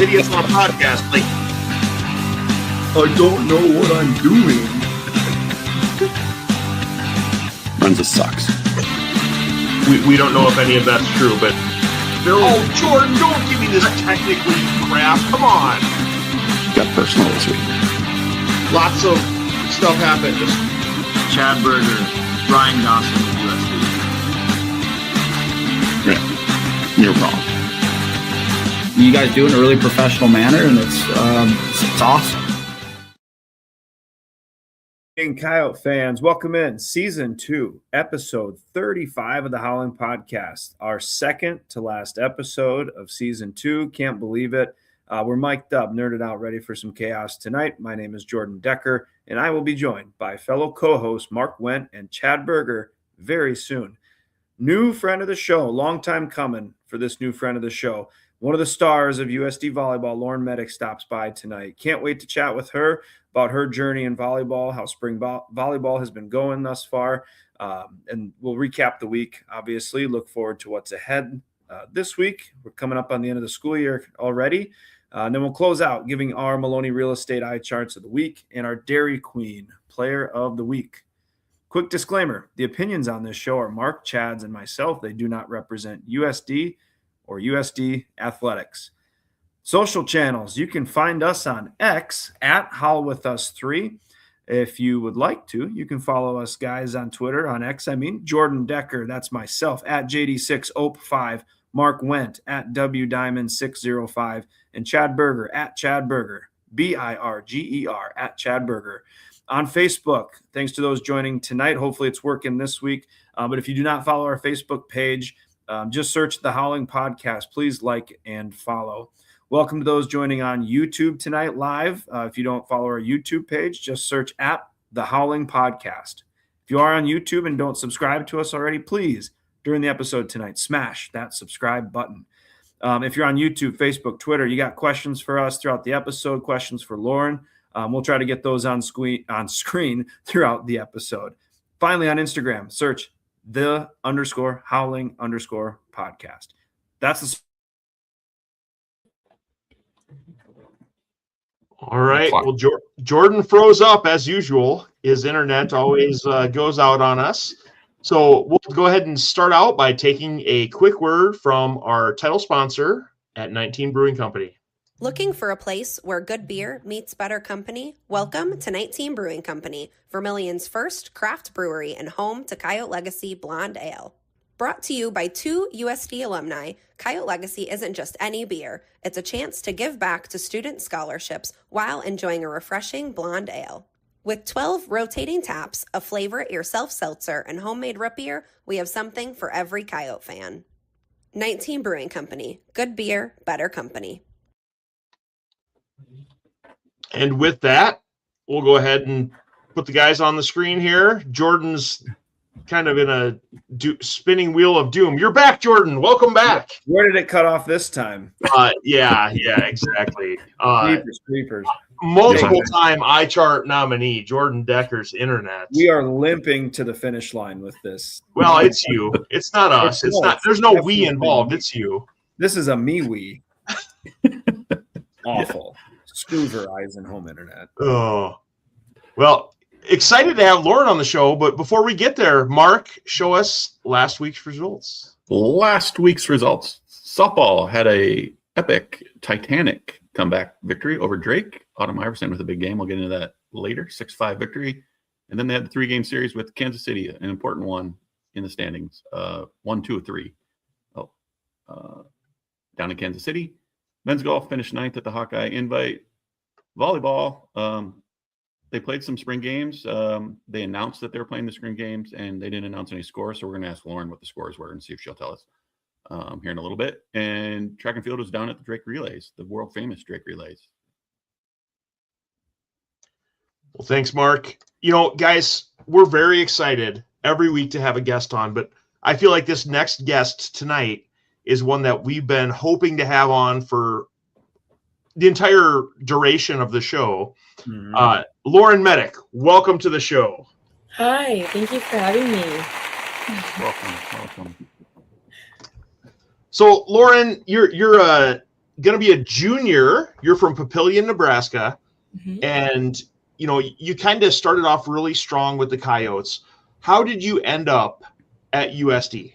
idiots on a podcast. Like, I don't know what I'm doing. Runs sucks. We don't know if any of that's true, but oh, Jordan, don't give me this technically crap. Come on. Got personal this week. Lots of stuff happened. Just Chad Berger, Brian Dawson with USD. Yeah, you're wrong. You guys do it in a really professional manner, and it's awesome. Coyote fans, welcome in Season 2, Episode 35 of the Howling Podcast, our second to last episode of Season 2. Can't believe it. We're mic'd up, nerded out, ready for some chaos tonight. My name is Jordan Decker, and I will be joined by fellow co-hosts Mark Wendt and Chad Berger very soon. New friend of the show, long time coming for this new friend of the show. One of the stars of USD volleyball, Lauren Medeck, stops by tonight. Can't wait to chat with her about her journey in volleyball, how spring volleyball has been going thus far. And we'll recap the week, obviously. Look forward to what's ahead this week. We're coming up on the end of the school year already. And then we'll close out giving our Maloney Real Estate Eye Charts of the week and our Dairy Queen Player of the Week. Quick disclaimer, the opinions on this show are Mark, Chad's, and myself. They do not represent USD or USD Athletics. Social channels, you can find us on X at HowlWithUs3. If you would like to, you can follow us guys on Twitter, on X, Jordan Decker, that's myself, at JD6OP5, Mark Wendt, at WDiamond605, and Chad Berger, at Chad Berger, BIRGER, at Chad Berger. On Facebook, thanks to those joining tonight. Hopefully it's working this week. But if you do not follow our Facebook page, just search the Howling Podcast. Please like and follow. Welcome to those joining on YouTube tonight live. If you don't follow our YouTube page, just search at the Howling Podcast. If you are on YouTube and don't subscribe to us already, please, during the episode tonight, smash that subscribe button. If you're on YouTube, Facebook, Twitter, you got questions for us throughout the episode, questions for Lauren. We'll try to get those on screen throughout the episode. Finally, on Instagram, search _Howling_podcast. That's the. all right. Well, Jordan froze up as usual. His internet always goes out on us. So we'll go ahead and start out by taking a quick word from our title sponsor at 19 Brewing Company. Looking for a place where good beer meets better company? Welcome to 19 Brewing Company, Vermilion's first craft brewery and home to Coyote Legacy Blonde Ale. Brought to you by 2 USD alumni, Coyote Legacy isn't just any beer. It's a chance to give back to student scholarships while enjoying a refreshing blonde ale. With 12 rotating taps, a flavor-it-yourself seltzer, and homemade root beer, we have something for every Coyote fan. 19 Brewing Company. Good beer, better company. And with that, we'll go ahead and put the guys on the screen here. Jordan's kind of in a spinning wheel of doom. You're back, Jordan. Welcome back. Where did it cut off this time? Yeah, exactly. Creepers. Multiple time iChart nominee, Jordan Decker's internet. We are limping to the finish line with this. Well, it's you. It's not us. It's not. There's no we involved. It's you. This is a me-we. Awful. Screw Verizon home internet. Oh, well, excited to have Lauren on the show, but before we get there, Mark, show us last week's results. Last week's results. Softball had a epic, titanic comeback victory over Drake. Autumn Iverson with a big game. We'll get into that later. 6-5 victory. And then they had the 3-game series with Kansas City, an important one in the standings. 1, 2, 3. Down in Kansas City. Men's golf finished 9th at the Hawkeye Invite. Volleyball, they played some spring games. They announced that they were playing the spring games, and they didn't announce any scores. So we're going to ask Lauren what the scores were and see if she'll tell us here in a little bit. And track and field was down at the Drake Relays, the world famous Drake Relays. Well, thanks, Mark. You know, guys, we're very excited every week to have a guest on, but I feel like this next guest tonight is one that we've been hoping to have on for the entire duration of the show. Mm-hmm. Lauren Medeck, welcome to the show. Hi, thank you for having me. Welcome. So, Lauren, you're going to be a junior. You're from Papillion, Nebraska, Mhm. and you kind of started off really strong with the Coyotes. How did you end up at USD?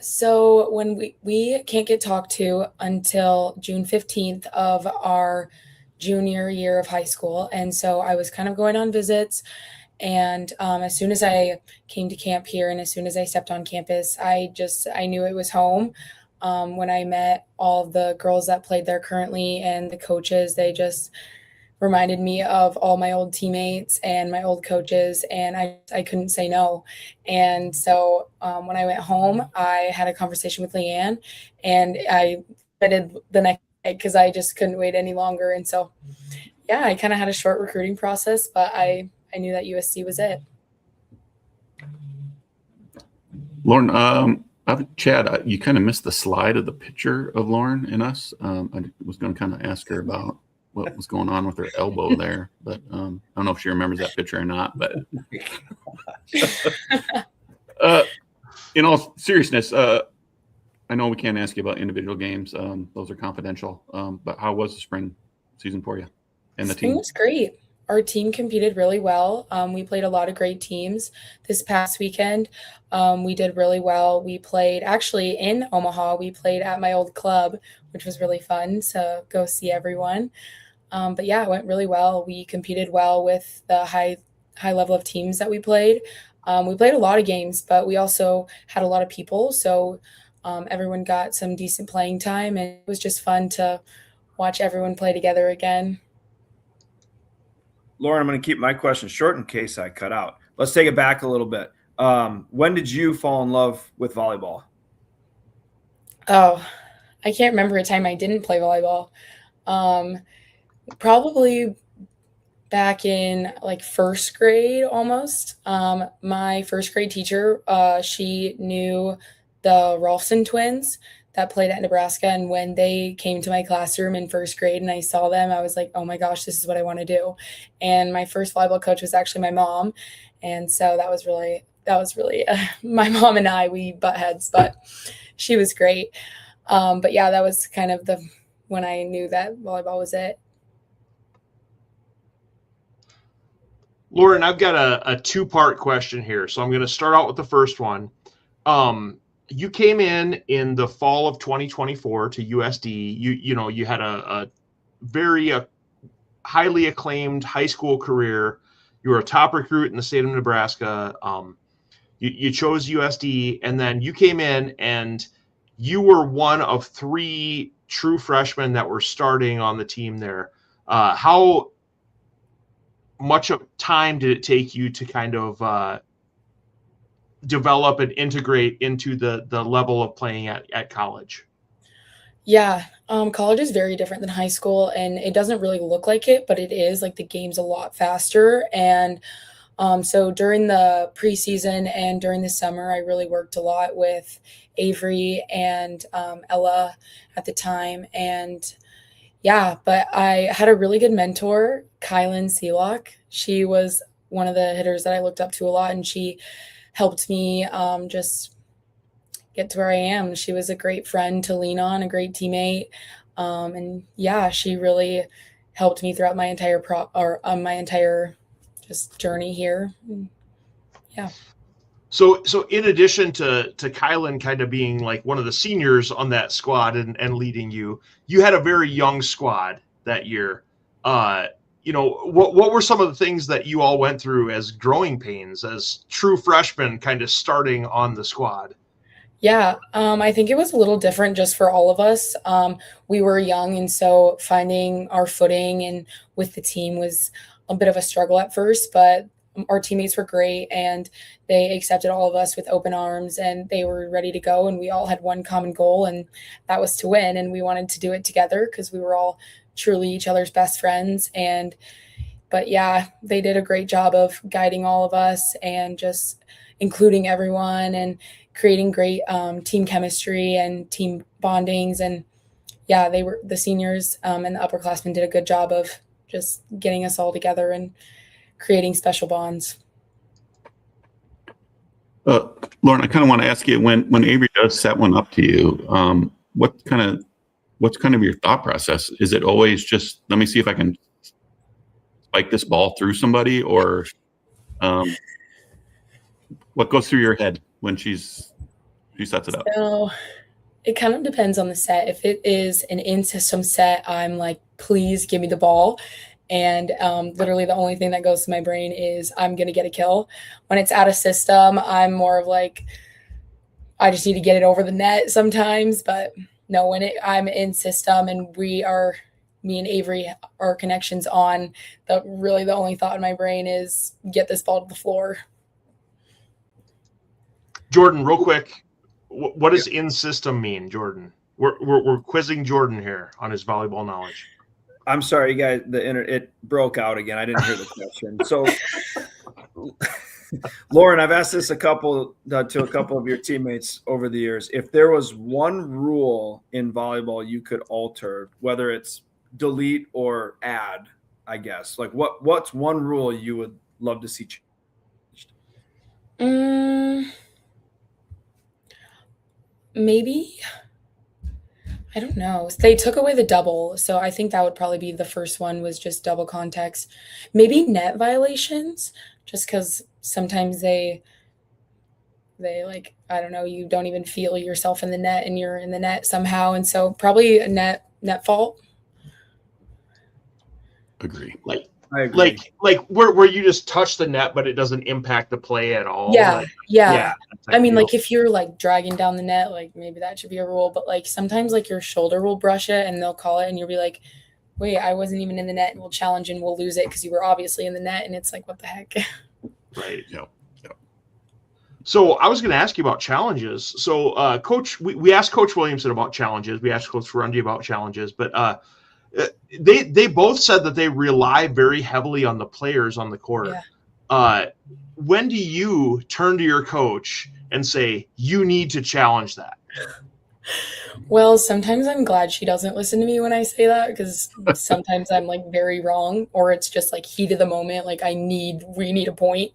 So when we can't get talked to until June 15th of our junior year of high school. And so I was kind of going on visits. And as soon as I came to camp here and as soon as I stepped on campus, I knew it was home. When I met all the girls that played there currently and the coaches, they just reminded me of all my old teammates and my old coaches, and I couldn't say no. And so when I went home, I had a conversation with Leanne, and I did the next night because I just couldn't wait any longer. And so, yeah, I kind of had a short recruiting process, but I knew that USC was it. Lauren, Chad, you kind of missed the slide of the picture of Lauren and us. I was going to kind of ask her about what was going on with her elbow there, but I don't know if she remembers that picture or not. But in all seriousness, I know we can't ask you about individual games; those are confidential. But how was the spring season for you and the Spring team? was great. Our team competed really well. We played a lot of great teams this past weekend. We did really well. We played actually in Omaha. We played at my old club, which was really fun to go see everyone. But yeah, it went really well. We competed well with the high level of teams that we played. We played a lot of games, but we also had a lot of people. So everyone got some decent playing time, and it was just fun to watch everyone play together again. Lauren, I'm going to keep my question short in case I cut out. Let's take it back a little bit. When did you fall in love with volleyball? Oh, I can't remember a time I didn't play volleyball. Probably back in like first grade almost. My first grade teacher, she knew the Rolfson twins that played at Nebraska. And when they came to my classroom in first grade and I saw them, I was like, oh my gosh, this is what I want to do. And my first volleyball coach was actually my mom. And so that was really my mom and I, we butt heads, but she was great. But yeah, that was kind of when I knew that volleyball was it. Lauren, I've got a two-part question here. So I'm going to start out with the first one. You came in the fall of 2024 to USD. You had a very highly acclaimed high school career. You were a top recruit in the state of Nebraska. You chose USD, and then you came in and you were one of three true freshmen that were starting on the team there. How much of time did it take you to kind of develop and integrate into the level of playing at college? Yeah, college is very different than high school, and it doesn't really look like it, but it is. Like the game's a lot faster. And so during the preseason and during the summer, I really worked a lot with Avery and Ella at the time. And yeah, but I had a really good mentor, Kylan Seelock. She was one of the hitters that I looked up to a lot, and she helped me just get to where I am. She was a great friend to lean on, a great teammate. And yeah, she really helped me throughout my entire just journey here. Yeah. So in addition to Kylan kind of being like one of the seniors on that squad and leading you had a very young squad that year. What were some of the things that you all went through as growing pains as true freshmen kind of starting on the squad? Yeah, I think it was a little different just for all of us. We were young, and so finding our footing and with the team was a bit of a struggle at first, but our teammates were great, and they accepted all of us with open arms, and they were ready to go, and we all had one common goal, and that was to win, and we wanted to do it together because we were all truly each other's best friends. But yeah, they did a great job of guiding all of us and just including everyone and creating great team chemistry and team bondings. And yeah, the seniors and the upperclassmen did a good job of just getting us all together and creating special bonds. Lauren, I kind of want to ask you when Avery does set one up to you, what's kind of your thought process? Is it always just, let me see if I can spike this ball through somebody, or what goes through your head when she sets it up? So it kind of depends on the set. If it is an in-system set, I'm like, please give me the ball. And literally the only thing that goes to my brain is I'm going to get a kill. When it's out of system, I'm more of like, I just need to get it over the net sometimes. But no, when I'm in system and me and Avery, our connection's on, the only thought in my brain is get this ball to the floor. Jordan, real quick, what does in system mean, Jordan? We're quizzing Jordan here on his volleyball knowledge. I'm sorry, you guys. It broke out again. I didn't hear the question. So, Lauren, I've asked this to a couple of your teammates over the years. If there was one rule in volleyball you could alter, whether it's delete or add, I guess, like what's one rule you would love to see changed? Maybe. I don't know. They took away the double, so I think that would probably be the first one, was just double contacts. Maybe net violations, just because sometimes they like, I don't know, you don't even feel yourself in the net and you're in the net somehow, and so probably a net fault. Agree. I agree. Like where you just touch the net, but it doesn't impact the play at all. Yeah. I mean, like if you're like dragging down the net, like maybe that should be a rule. But like sometimes like your shoulder will brush it and they'll call it, and you'll be like, "Wait, I wasn't even in the net," and we'll challenge and we'll lose it because you were obviously in the net, and it's like, what the heck? Right. Yeah. So I was going to ask you about challenges. So, Coach, we asked Coach Williamson about challenges. We asked Coach Ferrundi about challenges, but they both said that they rely very heavily on the players on the court. Yeah. When do you turn to your coach and say, you need to challenge that? Well, sometimes I'm glad she doesn't listen to me when I say that, because sometimes I'm like very wrong, or it's just like heat of the moment. Like we need a point.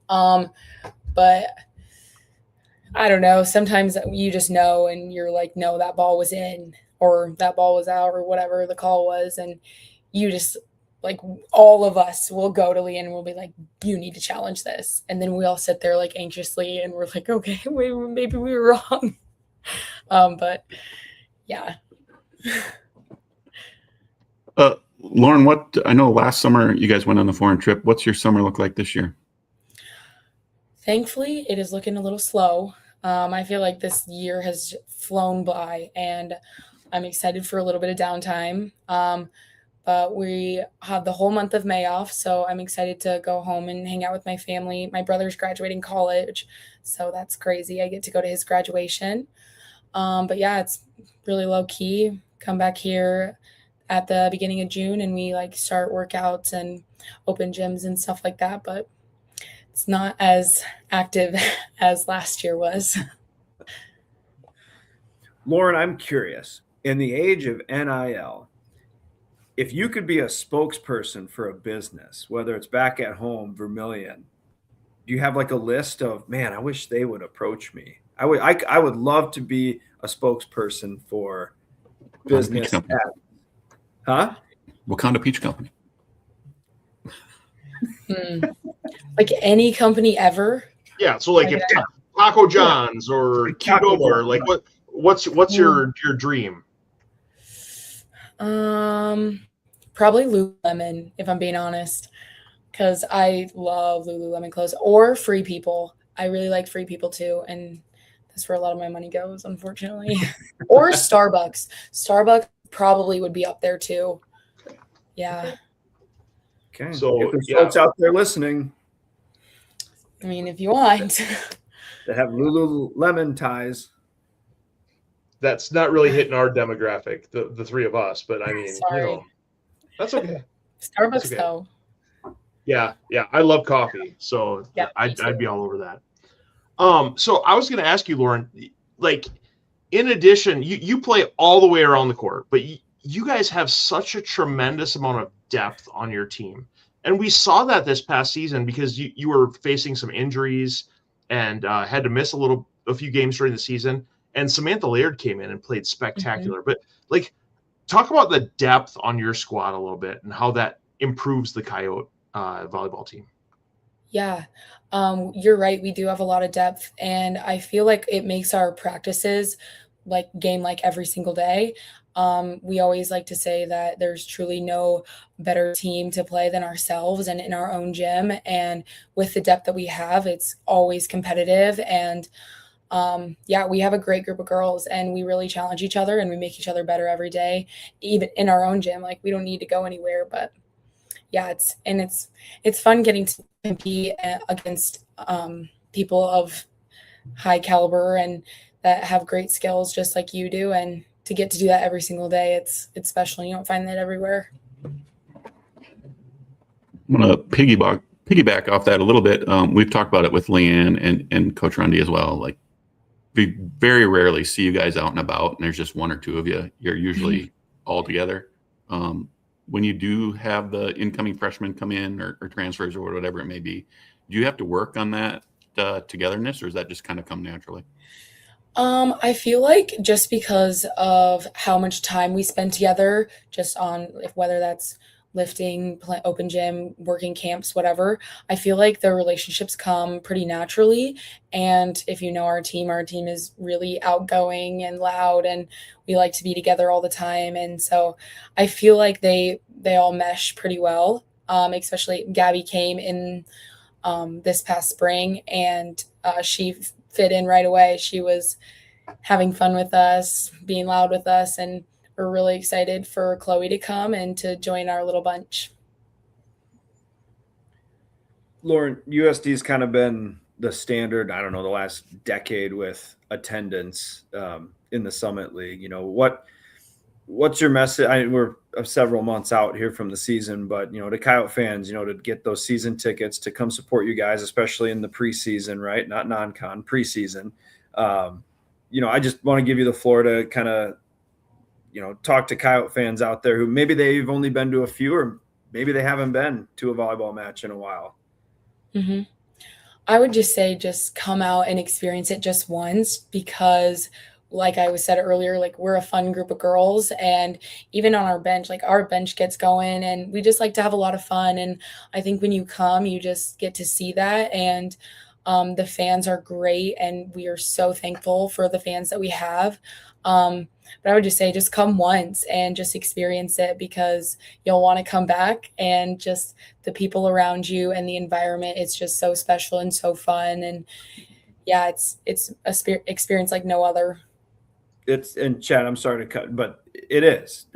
But I don't know. Sometimes you just know, and you're like, no, that ball was in, or that ball was out, or whatever the call was. And you just, like, all of us will go to Leanne and we'll be like, you need to challenge this. And then we all sit there like anxiously and we're like, okay, maybe we were wrong. But yeah. Lauren, I know last summer you guys went on a foreign trip. What's your summer look like this year? Thankfully, it is looking a little slow. I feel like this year has flown by, and I'm excited for a little bit of downtime. But we have the whole month of May off, so I'm excited to go home and hang out with my family. My brother's graduating college, so that's crazy. I get to go to his graduation. But yeah, it's really low key. Come back here at the beginning of June, and we like start workouts and open gyms and stuff like that. But it's not as active as last year was. Lauren, I'm curious. In the age of NIL, if you could be a spokesperson for a business, whether it's back at home, Vermilion, do you have like a list of, man, I wish they would approach me? I would love to be a spokesperson for business. Huh? Wakanda Peach Company. Like any company ever? Yeah. So like if Taco John's or Qdoba, like what's your dream? Probably Lululemon, if I'm being honest, because I love Lululemon clothes, or Free People. I really like Free People too, and that's where a lot of my money goes, unfortunately. Or Starbucks. Starbucks probably would be up there too. Yeah. Okay. So if there's folks out there listening, I mean, if you want, that have Lululemon ties. That's not really hitting our demographic, the three of us, but I mean, sorry. That's okay. Starbucks though. Yeah, I love coffee, so yeah, I'd be all over that. So I was going to ask you, Lauren, like, in addition, you play all the way around the court, but you guys have such a tremendous amount of depth on your team, and we saw that this past season because you were facing some injuries and had to miss a few games during the season. and Samantha Laird came in and played spectacular. But like, talk about the depth on your squad a little bit and how that improves the Coyote volleyball team. Yeah, you're right. We do have a lot of depth, and I feel like it makes our practices like game like every single day. We always like to say that there's truly no better team to play than ourselves and in our own gym. And with the depth that we have, it's always competitive. And yeah, we have a great group of girls, and we really challenge each other, and we make each other better every day, even in our own gym. Like, we don't need to go anywhere, but yeah, it's fun getting to compete against people of high caliber and that have great skills just like you do, and to get to do that every single day, it's special. You don't find that everywhere. I'm going to piggyback off that a little bit. We've talked about it with Leanne and Coach Rundy as well. Like, we very rarely see you guys out and about, and there's just one or two of you. You're usually all together. When you do have the incoming freshmen come in or transfers or whatever it may be, do you have to work on that togetherness, or does that just kind of come naturally? I feel like just because of how much time we spend together, just on whether that's lifting, open gym, working camps, whatever, I feel like the relationships come pretty naturally. And if you know our team is really outgoing and loud, and we like to be together all the time. And so I feel like they all mesh pretty well. Especially Gabby came in this past spring, and she fit in right away. She was having fun with us, being loud with us, and we're really excited for Chloe to come and to join our little bunch. Lauren, USD's kind of been the standard, I don't know, the last decade with attendance in the Summit League. You know, what's your message? We're several months out here from the season, but, you know, to Coyote fans, you know, to get those season tickets to come support you guys, especially in the preseason, right? Not non-con, preseason. You know, I just want to give you the floor to kind of, you know, talk to Coyote fans out there who maybe they've only been to a few, or maybe they haven't been to a volleyball match in a while. Mm-hmm. I would just say, just come out and experience it just once, because like I was said earlier, like, we're a fun group of girls, and even on our bench, like, our bench gets going, and we just like to have a lot of fun. And I think when you come, you just get to see that. And the fans are great, and we are so thankful for the fans that we have. But I would just say, just come once and just experience it, because you'll want to come back, and just the people around you and the environment, it's just so special and so fun. And yeah, it's a experience like no other. And Chad, I'm sorry to cut, but it's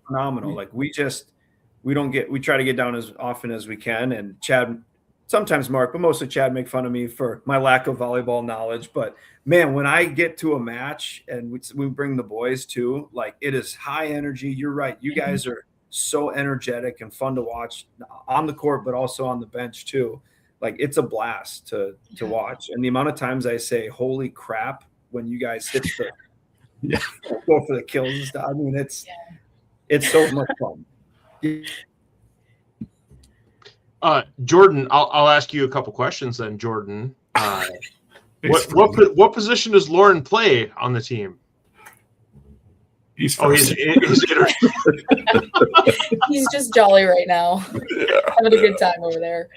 phenomenal. Like, we try to get down as often as we can. And Chad, sometimes Mark, but mostly Chad, make fun of me for my lack of volleyball knowledge. But man, when I get to a match and we bring the boys too, like, it is high energy. You're right. You guys are so energetic and fun to watch on the court, but also on the bench too. Like, it's a blast to watch. And the amount of times I say, holy crap, when you guys hit the go for the kills and stuff. I mean, it's so much fun. Jordan, I'll ask you a couple questions then, Jordan. What position does Lauren play on the team? He's He's just jolly right now. Having a good time over there.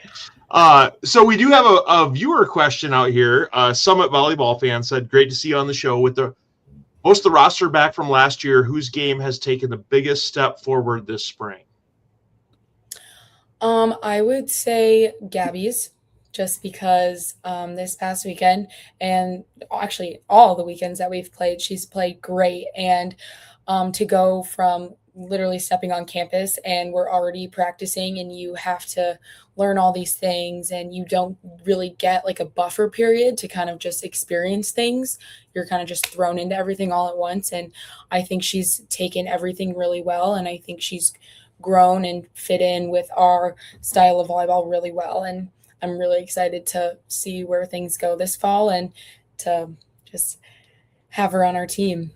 So we do have a viewer question out here. Summit Volleyball fan said, great to see you on the show. With most of the roster back from last year, whose game has taken the biggest step forward this spring? I would say Gabby's, just because this past weekend, and actually all the weekends that we've played, she's played great. And to go from literally stepping on campus and we're already practicing, and you have to learn all these things, and you don't really get like a buffer period to kind of just experience things. You're kind of just thrown into everything all at once. And I think she's taken everything really well. And I think she's grown and fit in with our style of volleyball really well. And I'm really excited to see where things go this fall, and to just have her on our team.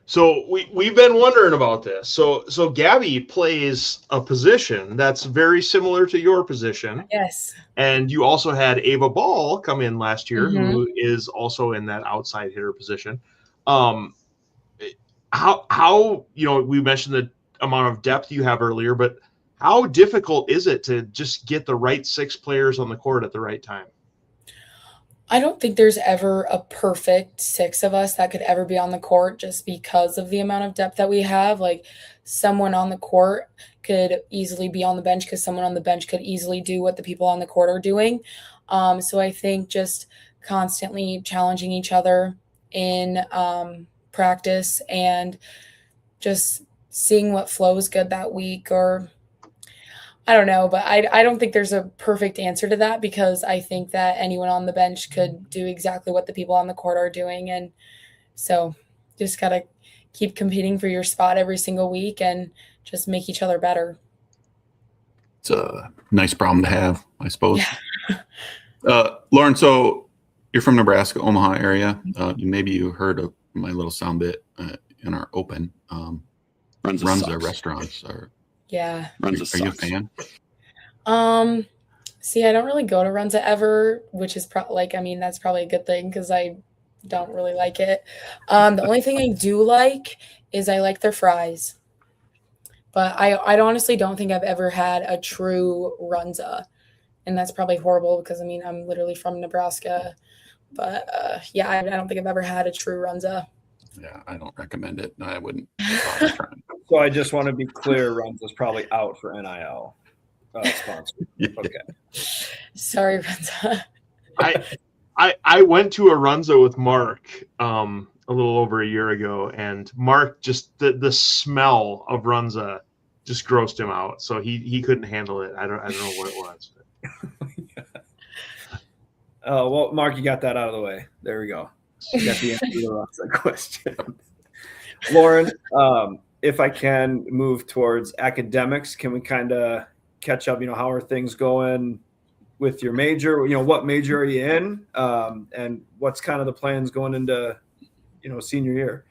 So we've been wondering about this. So Gabby plays a position that's very similar to your position. Yes. And you also had Ava Ball come in last year, Mhm. who is also in that outside hitter position. How we mentioned the amount of depth you have earlier, but how difficult is it to just get the right 6 players on the court at the right time? I don't think there's ever a perfect 6 of us that could ever be on the court just because of the amount of depth that we have. Like, someone on the court could easily be on the bench because someone on the bench could easily do what the people on the court are doing. So I think just constantly challenging each other in practice and just seeing what flows good that week, or I don't know, but I don't think there's a perfect answer to that because I think that anyone on the bench could do exactly what the people on the court are doing. And so just got to keep competing for your spot every single week and just make each other better. It's a nice problem to have, I suppose. Yeah. Lauren, so you're from Nebraska, Omaha area. Maybe you heard of my little sound bit in our open. Runza restaurants are. Yeah. Runza are you a fan? See, I don't really go to Runza ever, which is that's probably a good thing because I don't really like it. The only thing I do like is I like their fries. But I honestly don't think I've ever had a true Runza. And that's probably horrible because, I'm literally from Nebraska. But, I don't think I've ever had a true Runza. Yeah, I don't recommend it. I wouldn't bother trying. So I just want to be clear, Runza's probably out for NIL sponsor. Yeah. Okay. Sorry, Runza. I went to a Runza with Mark a little over a year ago, and Mark just the smell of Runza just grossed him out. So he couldn't handle it. I don't know what it was. Oh, well, Mark, you got that out of the way. There we go. You got the answer to the Runza question. Lauren, if I can move towards academics, can we kind of catch up? How are things going with your major? What major are you in? And what's kind of the plans going into, senior year?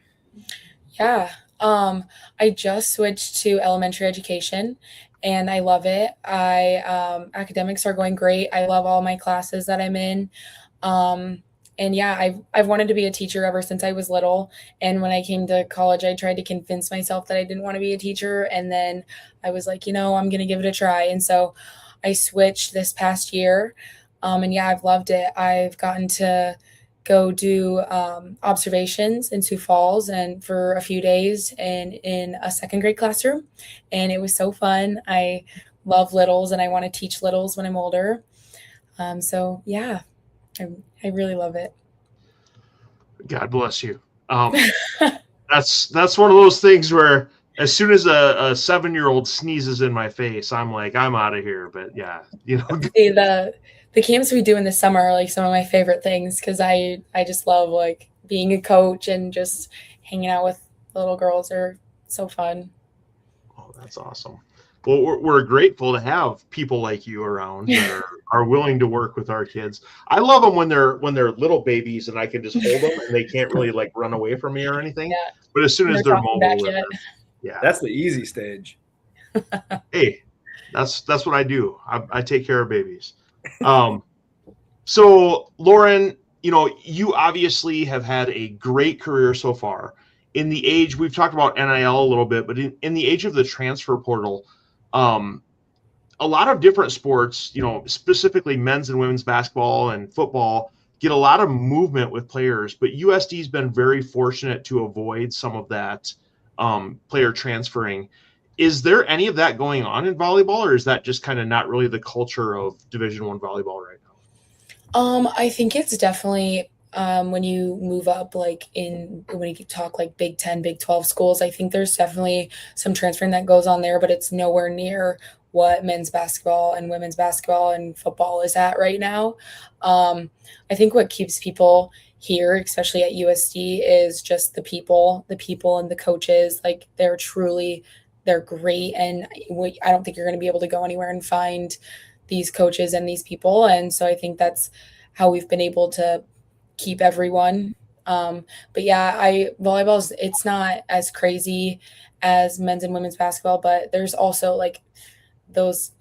Yeah. I just switched to elementary education and I love it. Academics are going great. I love all my classes that I'm in. And yeah, I've wanted to be a teacher ever since I was little. And when I came to college, I tried to convince myself that I didn't want to be a teacher. And then I was like, I'm going to give it a try. And so I switched this past year. And yeah, I've loved it. I've gotten to go do observations in Sioux Falls and for a few days and in a second grade classroom. And it was so fun. I love littles and I want to teach littles when I'm older. So yeah. I really love it. God bless you. That's one of those things where as soon as a 7-year-old sneezes in my face, I'm like, I'm out of here. But yeah, See, the camps we do in the summer are like some of my favorite things because I just love like being a coach and just hanging out with little girls are so fun. Oh, that's awesome. Well, we're grateful to have people like you around that are willing to work with our kids. I love them when they're little babies and I can just hold them and they can't really like run away from me or anything. Yeah. But as soon as they're mobile, yeah, that's the easy stage. Hey, that's what I do. I take care of babies. So Lauren, you obviously have had a great career so far. In the age, we've talked about NIL a little bit, but in the age of the transfer portal, a lot of different sports, specifically men's and women's basketball and football, get a lot of movement with players, but USD has been very fortunate to avoid some of that player transferring. Is there any of that going on in volleyball, or is that just kind of not really the culture of Division I volleyball right now? I think it's definitely when you move up, when you talk like Big 10, Big 12 schools, I think there's definitely some transferring that goes on there, but it's nowhere near what men's basketball and women's basketball and football is at right now. I think what keeps people here, especially at USD, is just the people and the coaches. Like they're great. And I don't think you're going to be able to go anywhere and find these coaches and these people. And so I think that's how we've been able to keep everyone But yeah, volleyball's, it's not as crazy as men's and women's basketball, but there's also like those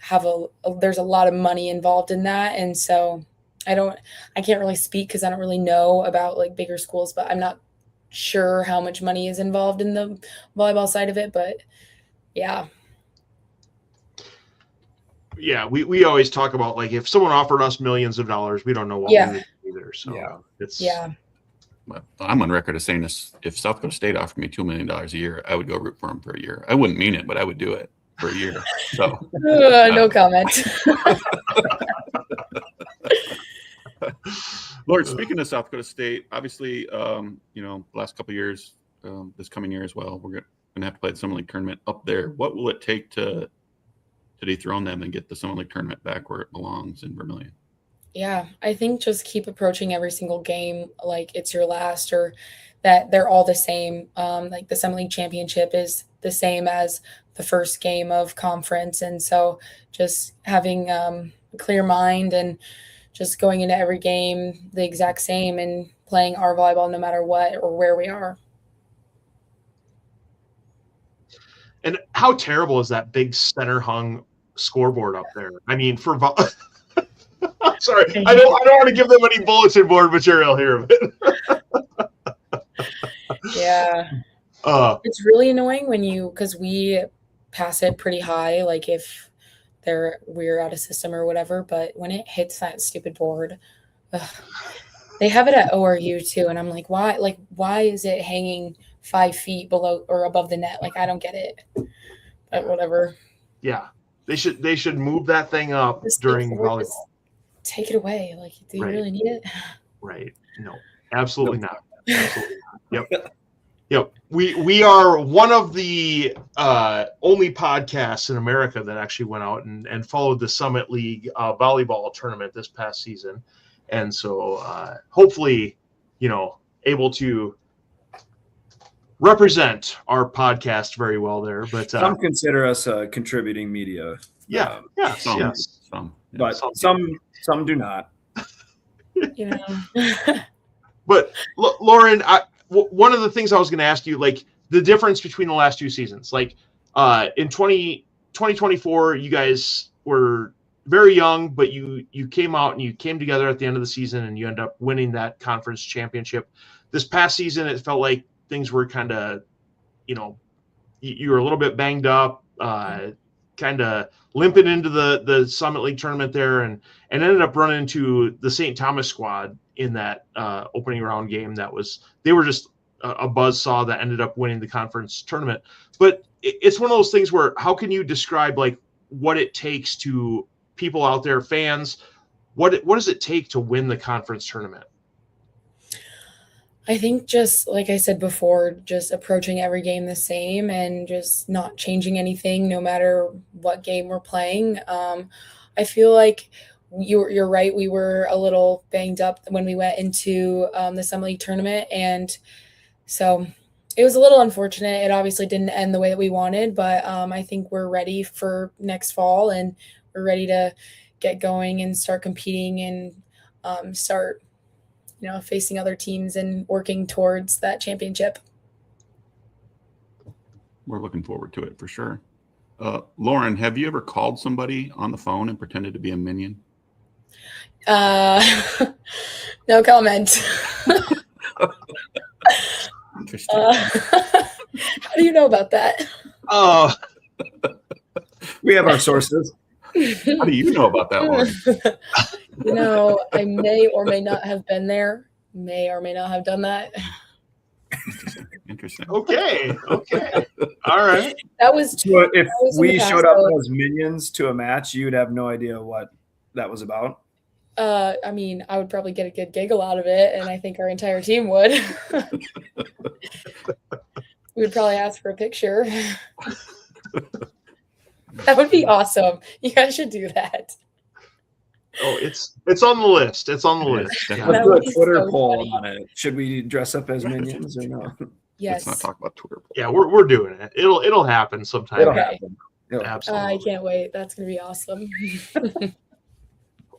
there's a lot of money involved in that. And so I can't really speak because I don't really know about like bigger schools, but I'm not sure how much money is involved in the volleyball side of it. But yeah. Yeah, we always talk about like if someone offered us millions of dollars, we don't know what we would do either. So I'm on record as saying this: if South Dakota State offered me $2 million a year, I would go root for them for a year. I wouldn't mean it, but I would do it for a year. So no comment. Lord, speaking of South Dakota State, obviously, the last couple of years, this coming year as well, we're going to have to play the Summer League tournament up there. What will it take to dethrone them and get the Summer League tournament back where it belongs in Vermilion? Yeah, I think just keep approaching every single game like it's your last, or that they're all the same. Like the Summer League championship is the same as the first game of conference. And so just having a clear mind and just going into every game the exact same and playing our volleyball no matter what or where we are. And how terrible is that big center hung scoreboard up there? I mean, for sorry, I don't want to give them any bulletin board material here. Yeah. It's really annoying because we pass it pretty high, like if we're out of system or whatever, but when it hits that stupid board, they have it at ORU too. And I'm like, why is it hanging 5 feet below or above the net? Like, I don't get it, but whatever. Yeah. They should move that thing up during volleyball. Take it away. Like, do you really need it? Right. No, absolutely not. Absolutely not. Yep. We are one of the only podcasts in America that actually went out and followed the Summit League volleyball tournament this past season. And so hopefully, able to represent our podcast very well there. But some consider us contributing media. Yes. But some do not. But Lauren, one of the things I was going to ask you, like the difference between the last two seasons, like in 2024, you guys were very young, but you came out and you came together at the end of the season and you end up winning that conference championship. This past season, it felt like things were kind of, you were a little bit banged up, kind of limping into the Summit League tournament there and ended up running into the St. Thomas squad in that opening round game. They were just a buzzsaw that ended up winning the conference tournament. But it's one of those things where how can you describe like what it takes to people out there, fans, what does it take to win the conference tournament? I think just like I said before, just approaching every game the same and just not changing anything no matter what game we're playing. I feel like you're right. We were a little banged up when we went into the Summer League tournament. And so it was a little unfortunate. It obviously didn't end the way that we wanted, but I think we're ready for next fall and we're ready to get going and start competing and start facing other teams and working towards that championship. We're looking forward to it for sure. Lauren, have you ever called somebody on the phone and pretended to be a minion? No comment. Interesting. How do you know about that? We have our sources. How do you know about that, Lauren? I may or may not have been there, may or may not have done that. Interesting. Okay. All right. That was so if we showed up as minions to a match, you'd have no idea what that was about. I mean, I would probably get a good giggle out of it, and I think our entire team would. We would probably ask for a picture. That would be awesome. You guys should do that. Oh, it's on the list. It's on the list. Let's do a Twitter poll on it. Should we dress up as minions or no? Yes. Let's not talk about Twitter. Yeah, we're doing it. It'll happen sometime. It'll happen. Absolutely. I can't wait. That's gonna be awesome.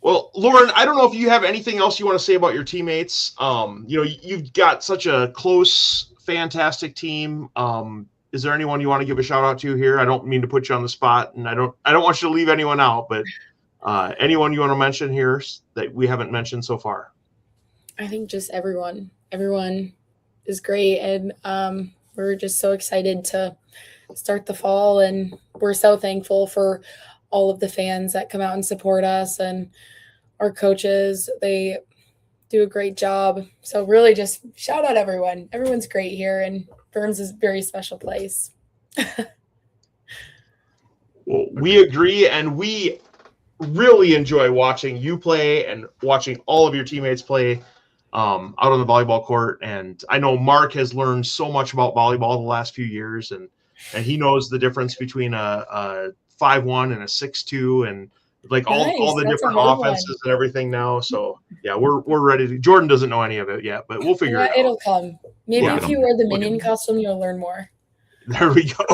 Well, Lauren, I don't know if you have anything else you want to say about your teammates. You've got such a close, fantastic team. Is there anyone you want to give a shout out to here? I don't mean to put you on the spot, and I don't want you to leave anyone out, but anyone you want to mention here that we haven't mentioned so far? I think just everyone. Everyone is great, and we're just so excited to start the fall, and we're so thankful for all of the fans that come out and support us, and our coaches. They do a great job. So really just shout out everyone. Everyone's great here, and Burns is a very special place. Well, we agree, and we really enjoy watching you play and watching all of your teammates play out on the volleyball court. And I know Mark has learned so much about volleyball the last few years, and he knows the difference between a 5-1 and a 6-2, and like all the different offenses and everything now. So yeah, we're ready to. Jordan doesn't know any of it yet, but we'll figure it out. It'll come. Maybe if you wear the Minion costume, you'll learn more. There we go.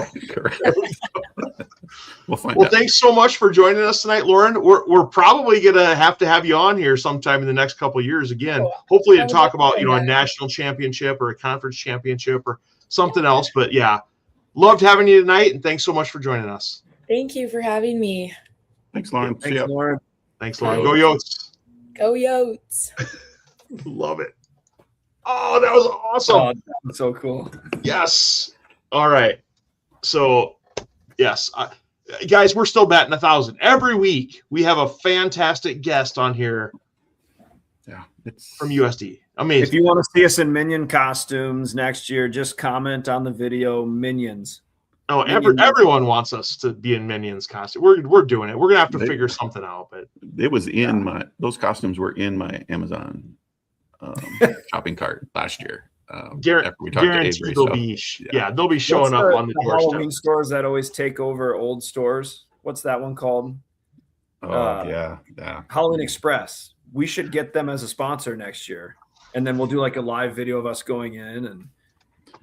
We'll find Well, out. thanks so much for joining us tonight, Lauren. We're probably gonna have to have you on here sometime in the next couple of years again. Hopefully to talk about a national championship or a conference championship or something else. But yeah, loved having you tonight, and thanks so much for joining us. Thank you for having me. Thanks, Lauren. Thanks, Lauren. Thanks, Lauren. Go Yotes. Go Yotes. Love it. Oh, that was awesome. Oh, that's so cool. Yes. All right. So, yes, guys, we're still batting 1,000. Every week we have a fantastic guest on here. Yeah, it's from USD. Amazing. If you want to see us in Minion costumes next year, just comment on the video Minions. Oh, everyone wants us to be in Minions costume. We're doing it. We're gonna have to figure something out. But it was in those costumes were in my Amazon shopping cart last year. After we talked to Avery, they'll be showing up on the doorstep. Halloween stores that always take over old stores. What's that one called? Yeah. Halloween Express. We should get them as a sponsor next year, and then we'll do like a live video of us going in and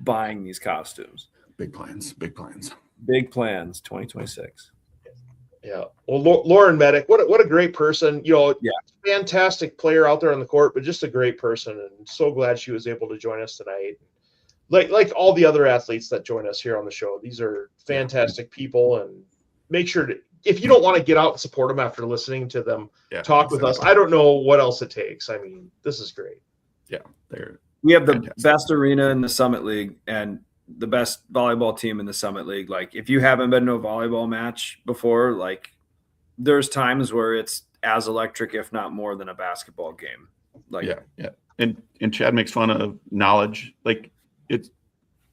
buying these costumes. Big plans. 2026. Yeah. Well, Lauren Medeck, what a great person. Fantastic player out there on the court, but just a great person, and so glad she was able to join us tonight. Like all the other athletes that join us here on the show, these are fantastic people, and make sure to, if you don't want to get out and support them after listening to them talk with us, I don't know what else it takes. I mean, this is great. Yeah. We have the best arena in the Summit League and the best volleyball team in the Summit League. Like, if you haven't been to a volleyball match before, like, there's times where it's as electric, if not more, than a basketball game. Like, yeah. And Chad makes fun of knowledge. Like, it's,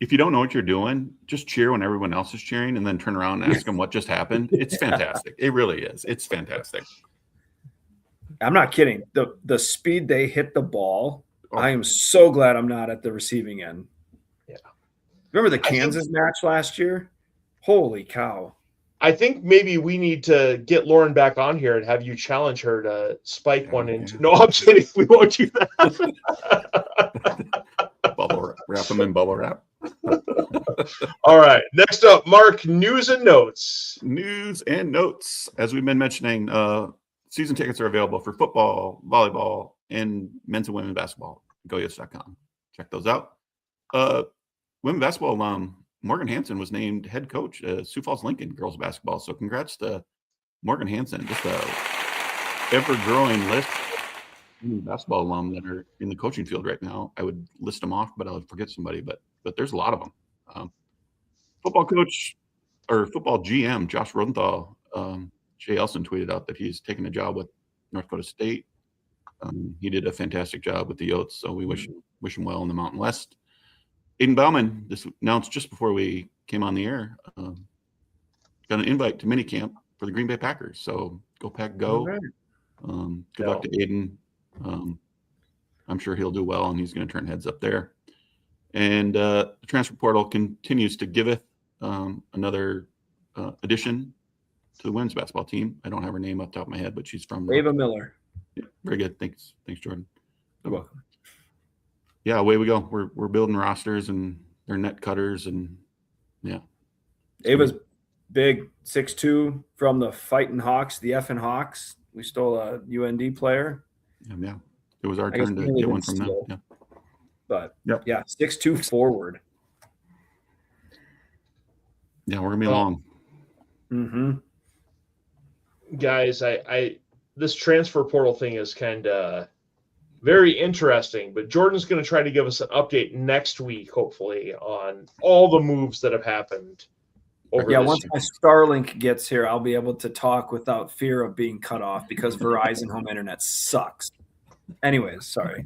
if you don't know what you're doing, just cheer when everyone else is cheering, and then turn around and ask them what just happened. It's fantastic. It really is. It's fantastic. I'm not kidding. The speed they hit the ball, I am so glad I'm not at the receiving end. Yeah. Remember the Kansas match last year? Holy cow. I think maybe we need to get Lauren back on here and have you challenge her to spike one into. No, I'm kidding. We won't do that. Wrap them in bubble wrap. All right. Next up, Mark, news and notes. News and notes. As we've been mentioning, season tickets are available for football, volleyball, and men's and women's basketball. GoYotes.com. Check those out. Women's basketball alum Morgan Hansen was named head coach at Sioux Falls Lincoln girls basketball. So congrats to Morgan Hansen. Just a ever-growing list of basketball alum that are in the coaching field right now. I would list them off, but I would forget somebody. But there's a lot of them. Football coach or football GM Josh Rosenthal, Jay Elson tweeted out that he's taking a job with North Dakota State. He did a fantastic job with the Yotes, so we wish him well in the Mountain West. Aiden Bauman, this announced just before we came on the air, got an invite to minicamp for the Green Bay Packers. So go Pack, go! Right. Good luck to Aiden. I'm sure he'll do well, and he's going to turn heads up there. And the transfer portal continues to giveth another addition to the women's basketball team. I don't have her name off the top of my head, but she's from Ava Miller. Yeah, very good. Thanks, Jordan. You're welcome. Yeah, away we go. We're building rosters, and they're net cutters, and yeah. Ava's big, 6'2", from the Fighting Hawks, the effing Hawks. We stole a UND player. Yeah. It was our I guess turn we to really get one didn't from them. steal. Yeah. But Yep. yeah, 6'2" forward. Yeah, we're gonna be Well, long. Mm-hmm. Guys, I this transfer portal thing is kind of very interesting, but Jordan's going to try to give us an update next week, hopefully, on all the moves that have happened over Yeah, this once year. my Starlink gets here, I'll be able to talk without fear of being cut off because Verizon home internet sucks. Anyways, sorry.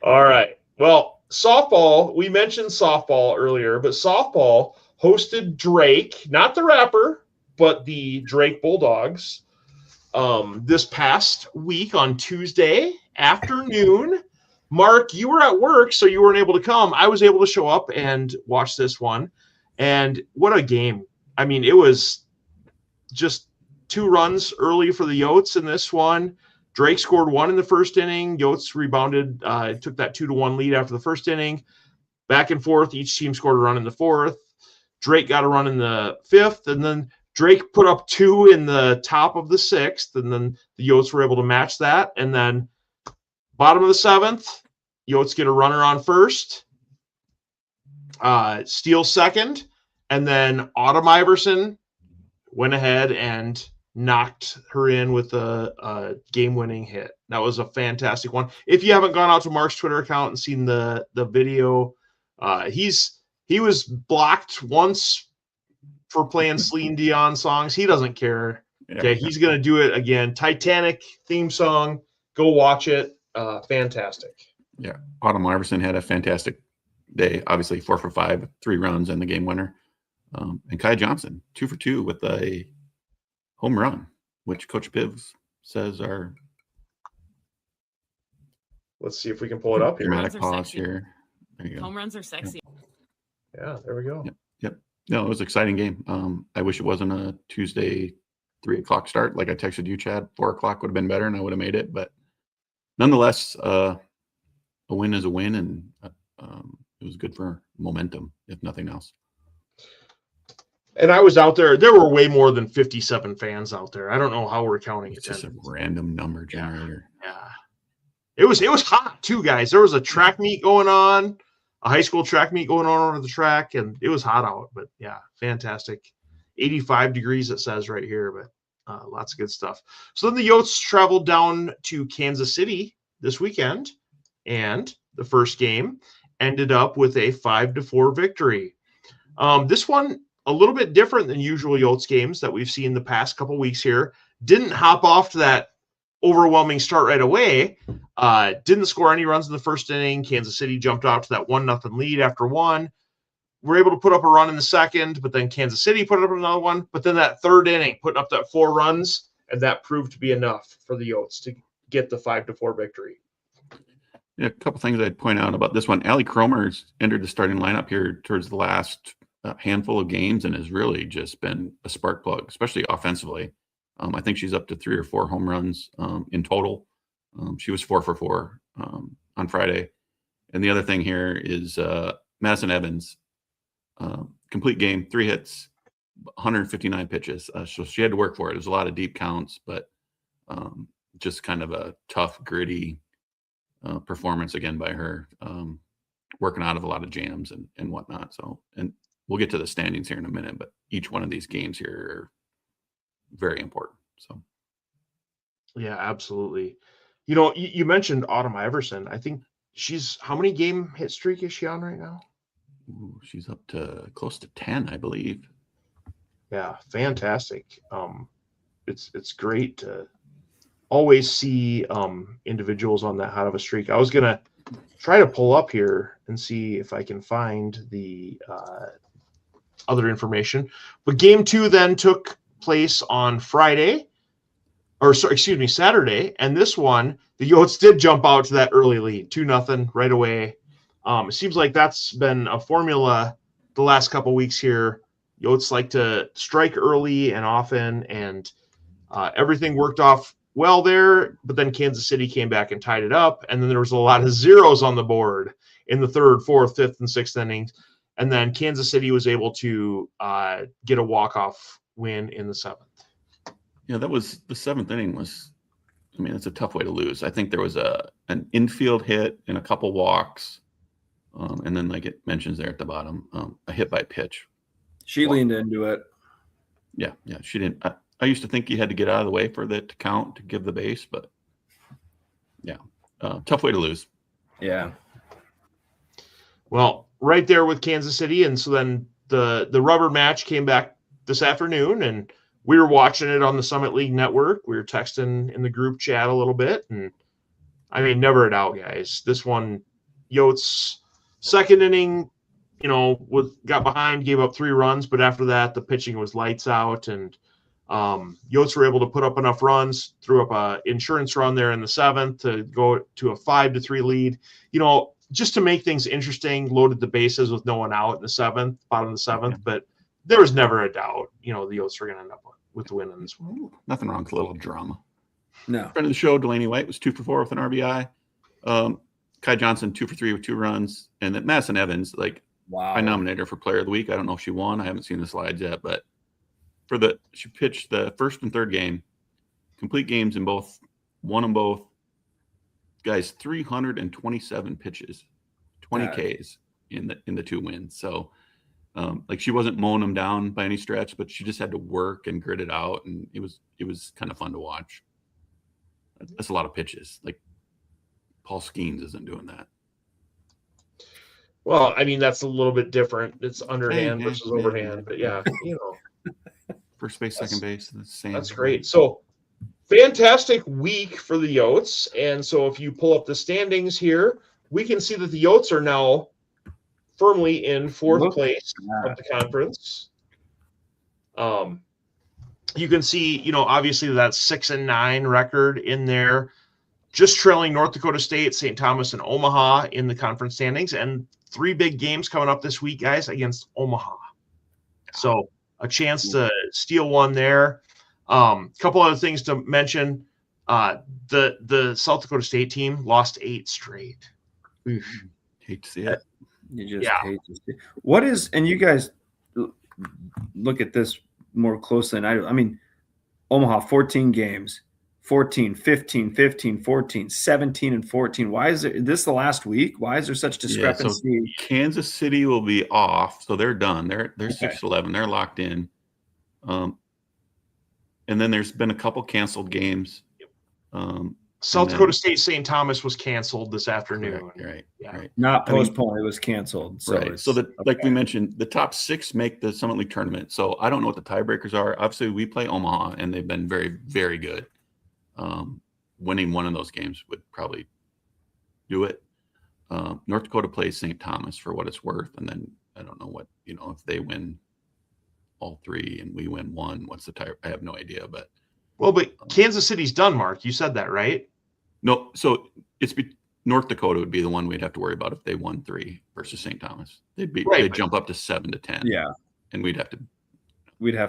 All right. Well, softball, we mentioned softball earlier, but softball hosted Drake, not the rapper, but the Drake Bulldogs, this past week on Tuesday afternoon. Mark, you were at work, so you weren't able to come. I was able to show up and watch this one. And what a game. I mean, it was just 2 runs early for the Yotes in this one. Drake scored 1 in the first inning. Yotes rebounded, took that 2-1 lead after the first inning. Back and forth, each team scored a run in the 4th. Drake got a run in the 5th, and then Drake put up 2 in the top of the 6th, and then the Yotes were able to match that. And then bottom of the 7th, Yotes get a runner on first, steal second, and then Autumn Iverson went ahead and knocked her in with a game-winning hit. That was a fantastic one. If you haven't gone out to Mark's Twitter account and seen the video, he was blocked once for playing Celine Dion songs. He doesn't care. Okay, he's going to do it again. Titanic theme song. Go watch it. Fantastic. Yeah. Autumn Iverson had a fantastic day. Obviously 4 for 5, 3 runs and the game winner. And Kai Johnson, 2 for 2 with a home run, which Coach Pivs says are. Let's see if we can pull it up here. Dramatic pause here. There you go. Home runs are sexy. Yeah, there we go. Yep. No, it was an exciting game. I wish it wasn't a Tuesday 3:00 start. Like I texted you, Chad, 4:00 would have been better and I would have made it. But nonetheless, a win is a win, and it was good for momentum, if nothing else. And I was out there. There were way more than 57 fans out there. I don't know how we're counting It's attendance. just a random number generator. Yeah. It was hot too, guys. There was a track meet going on, a high school track meet going on over the track, and it was hot out. But yeah, fantastic. 85 degrees it says right here, but lots of good stuff. So then the Yotes traveled down to Kansas City this weekend, and the first game ended up with a 5-4 victory. This one, a little bit different than usual Yotes games that we've seen the past couple weeks here. Didn't hop off to that overwhelming start right away. Didn't score any runs in the first inning. Kansas City jumped out to that 1-0 lead after 1. We're able to put up a run in the second, but then Kansas City put up another one. But then that third inning, putting up that 4 runs, and that proved to be enough for the Yotes to get the 5-4 victory. Yeah, a couple things I'd point out about this one. Allie Cromer's entered the starting lineup here towards the last handful of games and has really just been a spark plug, especially offensively. I think she's up to 3 or 4 home runs in total. She was 4 for 4 on Friday. And the other thing here is Madison Evans, complete game, 3 hits, 159 pitches. So she had to work for it. It was a lot of deep counts, but just kind of a tough, gritty performance again by her, working out of a lot of jams and whatnot. So, and we'll get to the standings here in a minute, but each one of these games here are very important. So, yeah, absolutely. You know, you mentioned Autumn Iverson. I think she's, how many game hit streak is she on right now? ooh, she's up to close to 10, I believe. Yeah, fantastic. It's great to always see individuals on that hot of a streak. I was gonna try to pull up here and see if I can find the other information. But game 2 then took place on Saturday. And this one, the Yotes did jump out to that early lead, 2-0 right away. It seems like that's been a formula the last couple weeks here. Yotes like to strike early and often, and everything worked off well there. But then Kansas City came back and tied it up, and then there was a lot of zeros on the board in the 3rd, 4th, 5th, and 6th innings. And then Kansas City was able to get a walk-off win in the 7th. Yeah, that was the 7th inning was I mean, it's a tough way to lose. I think there was an infield hit and a couple walks, and then like it mentions there at the bottom, a hit by pitch. She leaned into it. Yeah, she didn't. I used to think you had to get out of the way for that to count to give the base, but yeah, tough way to lose. Yeah. Well, right there with Kansas City, and so then the rubber match came back this afternoon, and we were watching it on the Summit League Network. We were texting in the group chat a little bit, and I mean, never a doubt, guys. This one, Yotes, second inning, got behind, gave up 3 runs, but after that, the pitching was lights out, and Yotes were able to put up enough runs, threw up a insurance run there in the 7th to go to a 5-3 lead. Just to make things interesting, loaded the bases with no one out in the 7th, bottom of the 7th, but there was never a doubt, the Yotes were going to end up with the win in this one. Nothing wrong with a little drama. No. Friend of the show, Delaney White, was 2 for 4 with an RBI. Kai Johnson, 2 for 3 with 2 runs. And then Madison Evans, wow. I nominated her for Player of the Week. I don't know if she won. I haven't seen the slides yet, but she pitched the first and third game, complete games in both, won them both. Guys, 327 pitches, 20 Ks in the 2 wins. So, she wasn't mowing them down by any stretch, but she just had to work and grit it out, and it was kind of fun to watch. That's a lot of pitches. Paul Skeens isn't doing that. Well, I mean, that's a little bit different. It's underhand versus overhand, but yeah, First base, second base, the same. That's great. So, fantastic week for the Yotes. And so if you pull up the standings here, we can see that the Yotes are now firmly in 4th place of the conference. You can see, obviously that 6-9 record in there, just trailing North Dakota State, St. Thomas, and Omaha in the conference standings, and 3 big games coming up this week, guys, against Omaha. So a chance to steal one there. Couple other things to mention. The South Dakota State team lost 8 straight. Oof. Hate to see it. You just hate to see it. What is, and you guys look at this more closely than I do. I mean, Omaha, 14 games, 14, 15, 15, 14, 17, and 14. Why is this the last week? Why is there such discrepancy? Yeah, so Kansas City will be off, so they're done. They're 6-11. They're locked in. And then there's been a couple canceled games. South Dakota State St. Thomas was canceled this afternoon. Right. Not postponed. It was canceled. So right. So like we mentioned, the top 6 make the Summit League tournament. So I don't know what the tiebreakers are. Obviously, we play Omaha, and they've been very, very good. Winning one of those games would probably do it. North Dakota plays St. Thomas for what it's worth, and then I don't know what if they win all 3 and we win 1, what's the tie? I have no idea, but Kansas City's done, Mark. You said that, right? No, so North Dakota would be the one we'd have to worry about if they won 3 versus St. Thomas. They'd jump up to 7-10. Yeah, and we'd have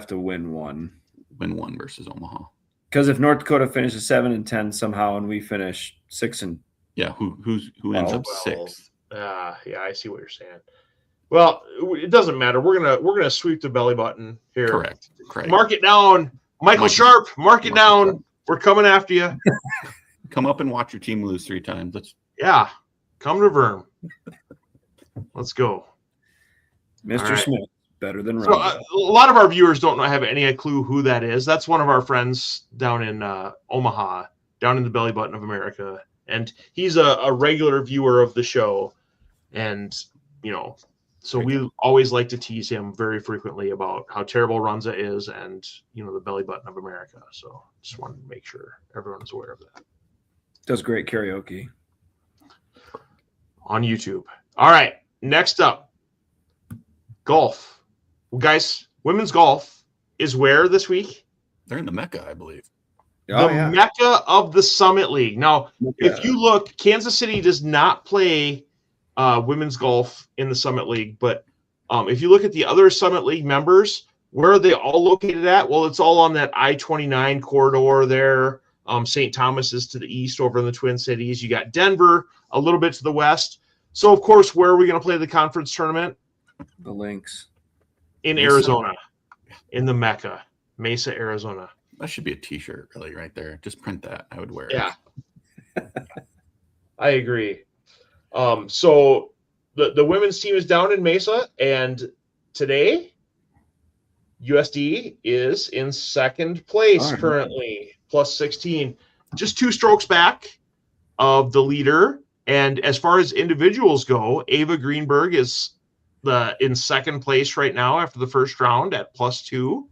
to win 1. Win 1 versus Omaha. Because if North Dakota finishes 7-10 somehow, and we finish 6 and who ends up 6th? Yeah, I see what you're saying. Well, it doesn't matter. We're gonna sweep the belly button here. Correct. Mark it down, Michael Sharp. Mark it down. Sharp. We're coming after you. Come up and watch your team lose 3 times. Come to Verm. Let's go, Mr. Right. Smith. Better than so, a lot of our viewers don't have any clue who that is. That's one of our friends down in Omaha, down in the belly button of America, and he's a regular viewer of the show, and so we always like to tease him very frequently about how terrible Runza is, and the belly button of America. So just wanted to make sure everyone's aware of that. Does great karaoke on YouTube. All right, next up, golf. Well, guys, women's golf is where this week? They're in the Mecca, I believe. Mecca of the Summit League. Now, if you look, Kansas City does not play women's golf in the Summit League, but if you look at the other Summit League members, where are they all located at? Well, it's all on that I-29 corridor there. St. Thomas is to the east over in the Twin Cities. You got Denver a little bit to the west. So, of course, where are we going to play the conference tournament? The Lynx. In Arizona, in the Mecca, Mesa, Arizona. That should be a T-shirt, really, right there. Just print that. I would wear it. Yeah. I agree. So the women's team is down in Mesa, and today USD is in second place currently, plus 16, just 2 strokes back of the leader. And as far as individuals go, Ava Greenberg is in second place right now after the first round at plus 2.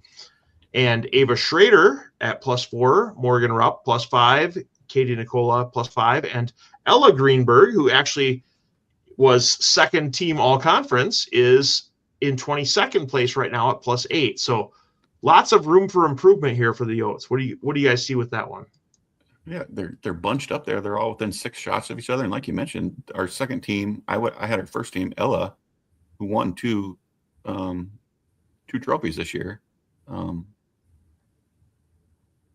And Ava Schrader at plus 4, Morgan Rupp plus 5, Katie Nicola plus 5, and Ella Greenberg, who actually was second team all conference, is in 22nd place right now at plus 8. So lots of room for improvement here for the Yotes. What do you guys see with that one? Yeah, they're bunched up there. They're all within 6 shots of each other. And like you mentioned, our second team, I had our first team, Ella, who won two trophies this year.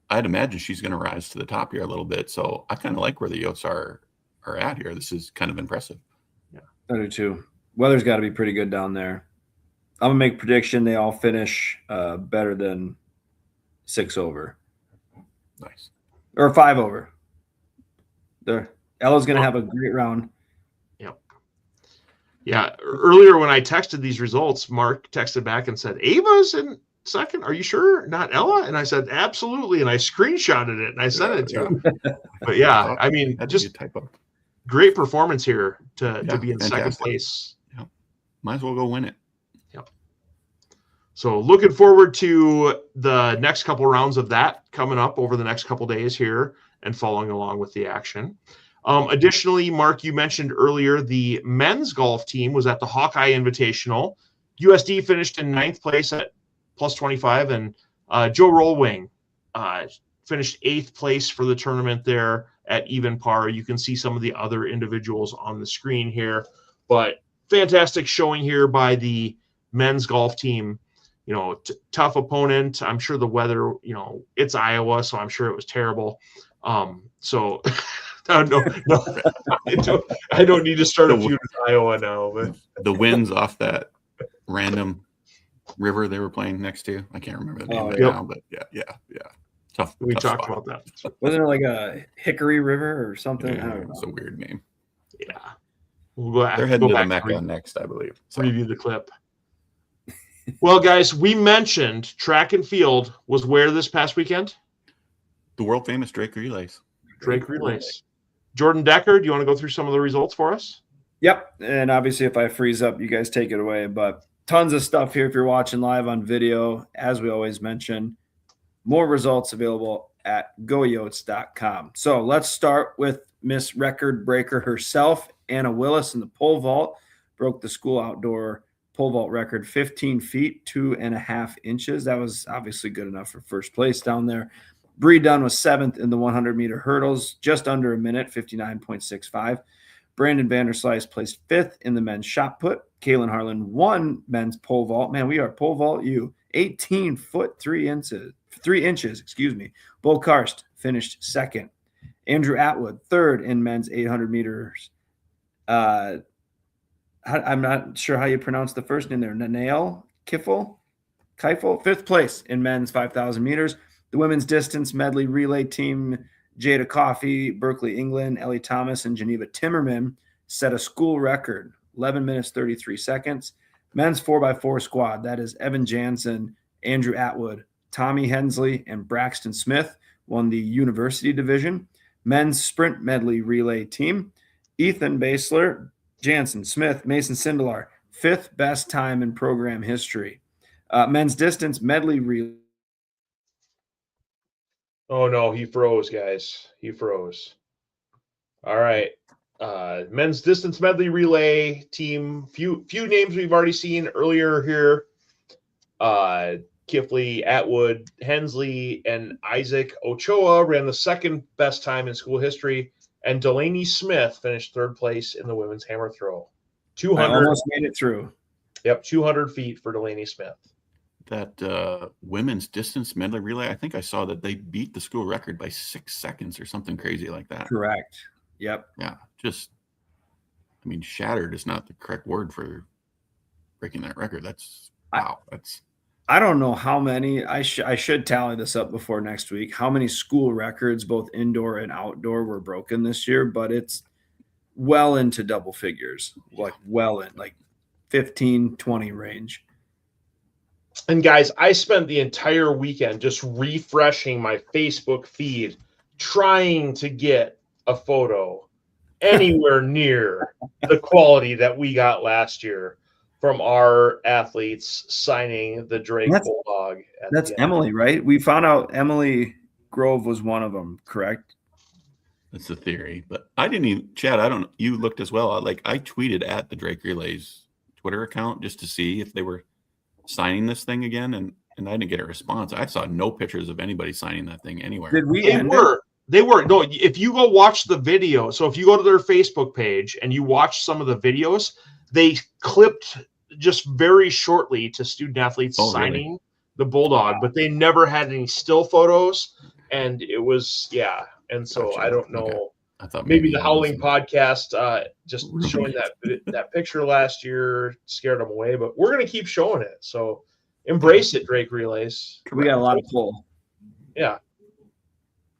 I'd imagine she's going to rise to the top here a little bit. So I kind of like where the Yotes are at here. This is kind of impressive. Yeah, I do too. Weather's got to be pretty good down there. I'm going to make a prediction. They all finish better than 6 over. Nice. Or 5 over. Ella's going to have a great round. Yep. Yeah. Earlier when I texted these results, Mark texted back and said, Ava's in second. Are you sure? Not Ella? And I said, absolutely. And I screenshotted it and I sent it to him. But yeah, I mean, just typo. Great performance here to be in second place. Yeah. Might as well go win it. Yep. So looking forward to the next couple rounds of that coming up over the next couple days here and following along with the action. Additionally, Mark, you mentioned earlier the men's golf team was at the Hawkeye Invitational. USD finished in 9th place at plus 25, and Joe Rollwing finished 8th place for the tournament there at even par. You can see some of the other individuals on the screen here, but fantastic showing here by the men's golf team. You know, tough opponent. I'm sure the weather, you know, it's Iowa, so I'm sure it was terrible. So no, I don't need to start a feud with Iowa now. But the winds off that random river they were playing next to, I can't remember the name now, but yeah. Tough. We tough talked spot. about that. Wasn't it like a Hickory River or something? Yeah, I don't know. it's a weird name. Yeah. We'll go They're heading to the back Mecca next, I believe. So. Review the clip. Well, guys, we mentioned track and field was where this past weekend? The world famous Drake Relays. Drake Relays. Jordan Decker, do you want to go through some of the results for us? Yep. And obviously, if I freeze up, you guys take it away. But tons of stuff here if you're watching live on video. As we always mention, more results available at goyotes.com. So let's start with Miss Record Breaker herself, Anna Willis, in the pole vault. Broke the school outdoor pole vault record, 15 feet, 2.5 inches. That was obviously good enough for first place down there. Bree Dunn was 7th in the 100-meter hurdles, just under a minute, 59.65. Brandon Vanderslice placed 5th in the men's shot put. Kaylin Harlan won men's pole vault. Man, we are pole vault you. 18 foot 3 inches. Bo Karst finished 2nd. Andrew Atwood, 3rd in men's 800 meters. I'm not sure how you pronounce the first name there. Nanael Kiffel, 5th place in men's 5,000 meters. The women's distance medley relay team, Jada Coffey, Berkeley, England, Ellie Thomas, and Geneva Timmerman set a school record, 11 minutes, 33 seconds. Men's 4x4 squad, that is Evan Jansen, Andrew Atwood, Tommy Hensley, and Braxton Smith, won the university division. Men's sprint medley relay team, Ethan Basler, Jansen, Smith, Mason Sindelar, 5th best time in program history. Men's distance medley relay. Oh no, he froze, guys. He froze. All right. Men's distance medley relay team. Few names we've already seen earlier here. Kifley, Atwood, Hensley, and Isaac Ochoa ran the 2nd best time in school history. And Delaney Smith finished 3rd place in the women's hammer throw. 200. I almost made it through. Yep, 200 feet for Delaney Smith. That women's distance medley relay, I think I saw that they beat the school record by 6 seconds or something crazy like that. Correct. Yep. Yeah, shattered is not the correct word for breaking that record. That's wow. I don't know how many. I should tally this up before next week. How many school records, both indoor and outdoor, were broken this year? But it's well into double figures, like 15, 20 range. And guys, I spent the entire weekend just refreshing my Facebook feed, trying to get a photo anywhere near the quality that we got last year from our athletes signing the Drake Bulldog. That's Emily, right? We found out Emily Grove was one of them, correct? That's the theory, but I didn't even, Chad, I don't, you looked as well. I tweeted at the Drake Relays Twitter account just to see if they were signing this thing again, and I didn't get a response. I saw no pictures of anybody signing that thing anywhere. Did we? They were. No, if you go watch the video, so if you go to their Facebook page and you watch some of the videos, they clipped just very shortly to student athletes signing the Bulldog, but they never had any still photos, and it was And so I don't know. Okay. I thought maybe the Howling podcast just showing that picture last year scared them away, but we're going to keep showing it. So embrace it, Drake Relays. We got a lot of pull. Yeah.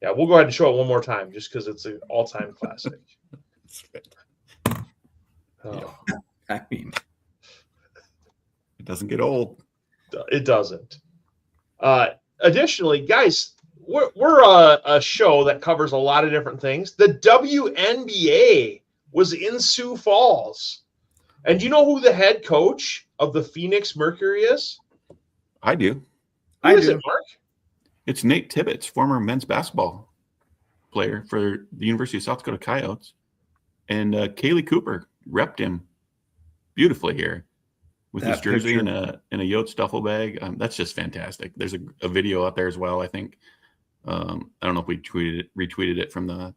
Yeah, we'll go ahead and show it one more time just because it's an all-time classic. I mean, it doesn't get old. It doesn't. Additionally, guys, we're a show that covers a lot of different things. The WNBA was in Sioux Falls. And do you know who the head coach of the Phoenix Mercury is? I do. Who is it, Mark? It's Nate Tibbetts, former men's basketball player for the University of South Dakota Coyotes. And Kaylee Cooper repped him beautifully here with his jersey in a Yotes duffel bag. That's just fantastic. There's a video out there as well, I think. I don't know if we retweeted it from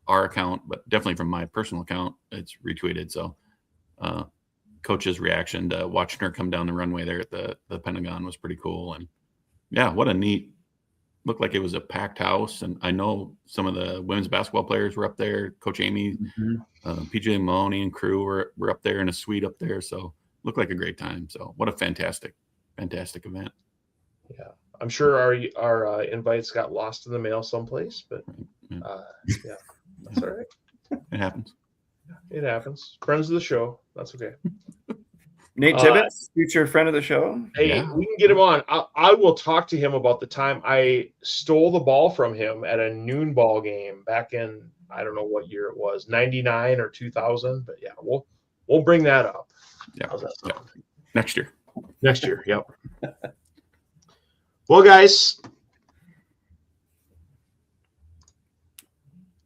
our account, but definitely from my personal account, it's retweeted. So coach's reaction to watching her come down the runway there at the Pentagon was pretty cool. And yeah, what a neat, looked like it was a packed house. And I know some of the women's basketball players were up there. Coach Amy, PJ Maloney and crew were up there in a suite up there. So looked like a great time. So what a fantastic event. Yeah. I'm sure our invites got lost in the mail someplace, but that's all right. It happens. It happens. Friends of the show. That's okay. Nate Tibbetts, future friend of the show. Hey, we can get him on. I will talk to him about the time I stole the ball from him at a noon ball game back in, I don't know what year it was, 99 or 2000. But yeah, we'll bring that up. Yeah. Next year. Yep. Well, guys,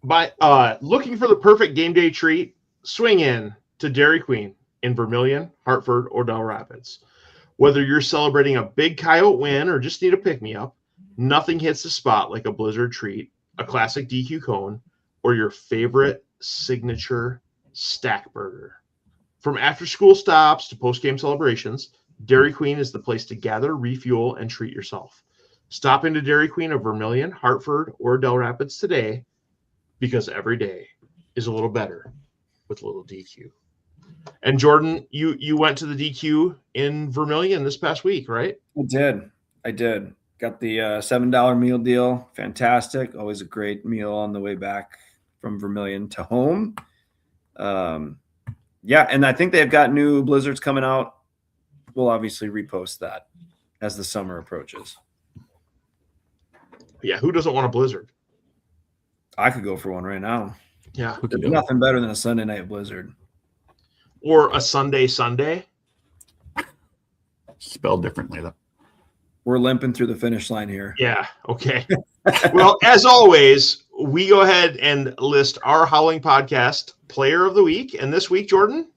by looking for the perfect game day treat, swing in to Dairy Queen in Vermilion, Hartford, or Del Rapids. Whether you're celebrating a big Coyote win or just need a pick-me-up, nothing hits the spot like a Blizzard treat, a classic DQ cone, or your favorite signature stack burger. From after-school stops to post-game celebrations, Dairy Queen is the place to gather, refuel, and treat yourself. Stop into Dairy Queen of Vermilion, Hartford, or Del Rapids today, because every day is a little better with a little DQ. And Jordan, you went to the DQ in Vermilion this past week, right? I did. Got the $7 meal deal. Fantastic. Always a great meal on the way back from Vermilion to home. And I think they've got new blizzards coming out. We'll obviously repost that as the summer approaches. Yeah, who doesn't want a blizzard? I could go for one right now. Yeah. There's nothing better than a Sunday night blizzard. Or a Sunday. Spelled differently, though. We're limping through the finish line here. Yeah, okay. Well, as always, we go ahead and list our Howling Podcast Player of the Week. And this week, Jordan?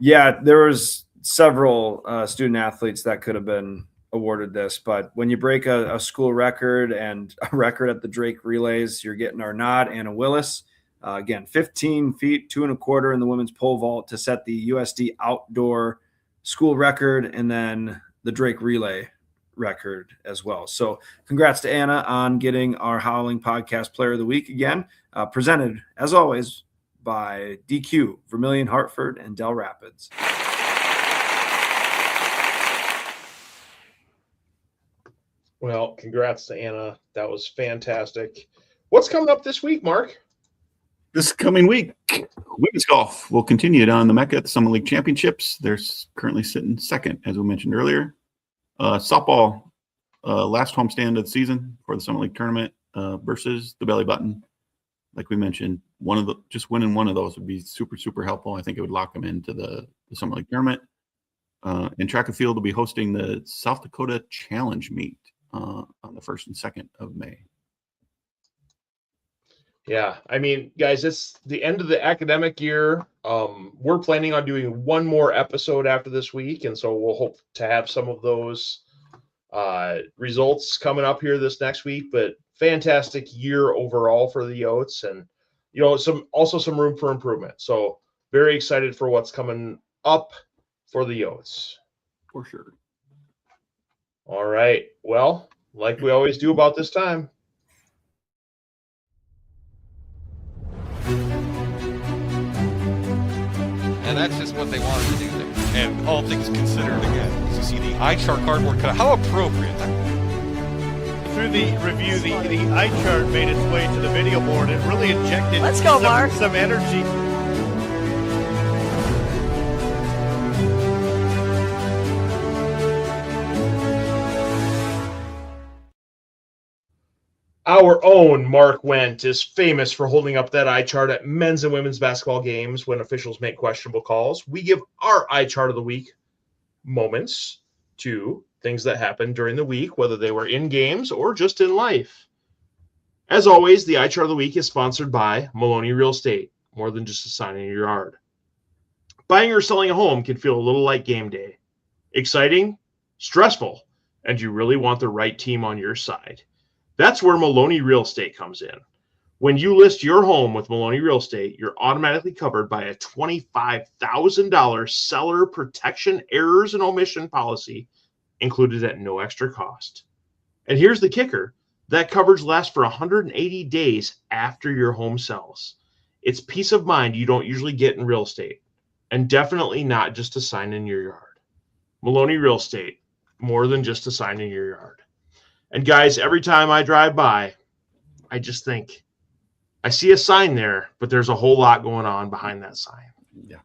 Yeah, there was several student athletes that could have been awarded this, but when you break a school record and a record at the Drake Relays, you're getting our nod. Anna Willis, again, 15 feet, 2 1/4 in the women's pole vault to set the USD outdoor school record, and then the Drake Relay record as well. So congrats to Anna on getting our Howling Podcast Player of the Week again, presented as always by DQ, Vermilion, Hartford, and Del Rapids. Well, congrats to Anna. That was fantastic. What's coming up this week, Mark? This coming week, women's golf will continue down the Mecca at the Summer League Championships. They're currently sitting second, as we mentioned earlier. Softball, last homestand of the season for the Summer League tournament versus the Belly Button. Like we mentioned, just winning one of those would be super, super helpful. I think it would lock them into the Summer League tournament. And track and field will be hosting the South Dakota Challenge meet on the 1st and 2nd of May. Yeah, I mean, guys, it's the end of the academic year. We're planning on doing one more episode after this week, and so we'll hope to have some of those results coming up here this next week. But fantastic year overall for the Yotes, and some room for improvement. So very excited for what's coming up for the Yotes. For sure. All right. Well, like we always do about this time. And that's just what they wanted to do there. And all things considered, again, as you see the iChart cardboard cut, how appropriate. Through the review, the iChart made its way to the video board. It really injected some energy. Our own Mark Wendt is famous for holding up that eye chart at men's and women's basketball games when officials make questionable calls. We give our eye chart of the week moments to things that happened during the week, whether they were in games or just in life. As always, the eye chart of the week is sponsored by Maloney Real Estate, more than just a sign in your yard. Buying or selling a home can feel a little like game day. Exciting, stressful, and you really want the right team on your side. That's where Maloney Real Estate comes in. When you list your home with Maloney Real Estate, you're automatically covered by a $25,000 seller protection errors and omission policy included at no extra cost. And here's the kicker. That coverage lasts for 180 days after your home sells. It's peace of mind you don't usually get in real estate, and definitely not just a sign in your yard. Maloney Real Estate, more than just a sign in your yard. And guys, every time I drive by, I just think, I see a sign there, but there's a whole lot going on behind that sign. Yeah.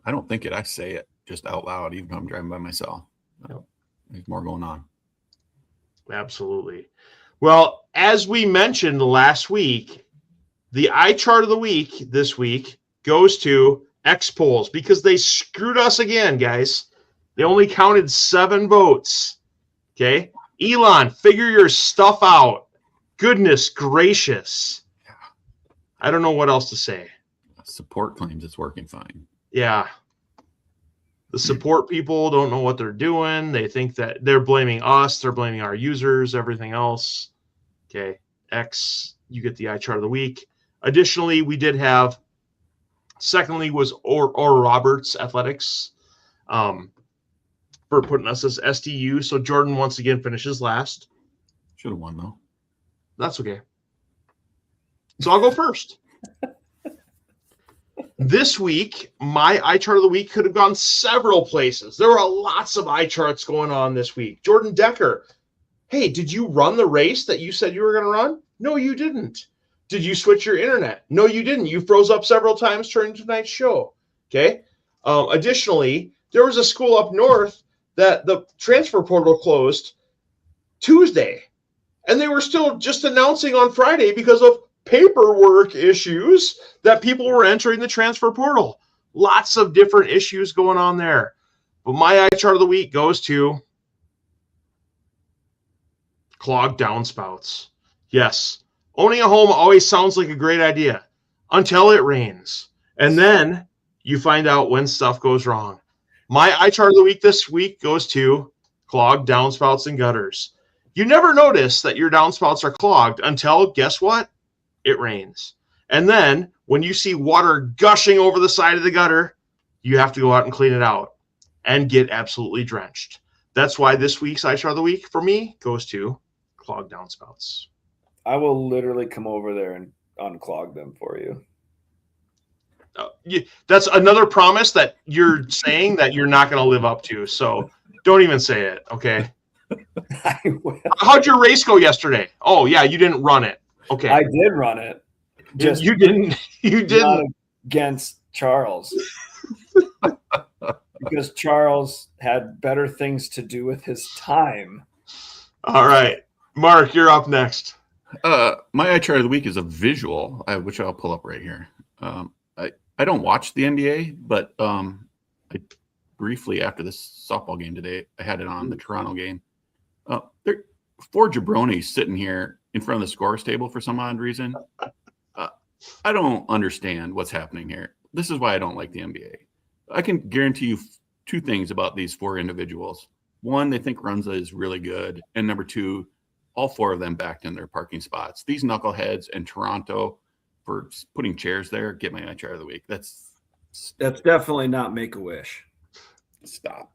I don't think it. I say it just out loud, even if I'm driving by myself. Yep. There's more going on. Absolutely. Well, as we mentioned last week, the eye chart of the week this week goes to X polls because they screwed us again, guys. They only counted 7 votes. Okay. Elon, figure your stuff out. Goodness gracious. I don't know what else to say. Support claims it's working fine. Yeah. The support people don't know what they're doing. They think that they're blaming us. They're blaming our users, everything else. Okay. X, you get the eye chart of the week. Additionally, we did have, secondly was Or Roberts Athletics. For putting us as STU. So Jordan once again finishes last. Should have won, though. That's okay. So I'll go first. This week, my eye chart of the week could have gone several places. There were lots of eye charts going on this week. Jordan Decker, hey, did you run the race that you said you were going to run? No, you didn't. Did you switch your internet? No, you didn't. You froze up several times during tonight's show. Okay. Additionally, there was a school up north that the transfer portal closed Tuesday, and they were still just announcing on Friday because of paperwork issues that people were entering the transfer portal. Lots of different issues going on there. But my eye chart of the week goes to clogged downspouts. Yes, owning a home always sounds like a great idea until it rains, and then you find out when stuff goes wrong. My eye chart of the week this week goes to clogged downspouts and gutters. You never notice that your downspouts are clogged until, guess what? It rains. And then when you see water gushing over the side of the gutter, you have to go out and clean it out and get absolutely drenched. That's why this week's eye chart of the week for me goes to clogged downspouts. I will literally come over there and unclog them for you. That's another promise that you're saying that you're not going to live up to. So don't even say it. Okay. I will. How'd your race go yesterday? Oh yeah, you didn't run it. Okay, I did run it. Just you didn't. You not didn't. against Charles. Because Charles had better things to do with his time. All right, Mark, you're up next. My eye chart of the week is a visual, which I'll pull up right here. I don't watch the NBA, but I briefly after this softball game today, I had it on the Toronto game. There 4 jabronis sitting here in front of the scores table for some odd reason. I don't understand what's happening here. This is why I don't like the NBA. I can guarantee you 2 things about these 4 individuals. One, they think Runza is really good. And number 2, all 4 of them backed in their parking spots. These knuckleheads in Toronto for putting chairs there, get my eye chart of the week. That's definitely not Make-A-Wish. Stop.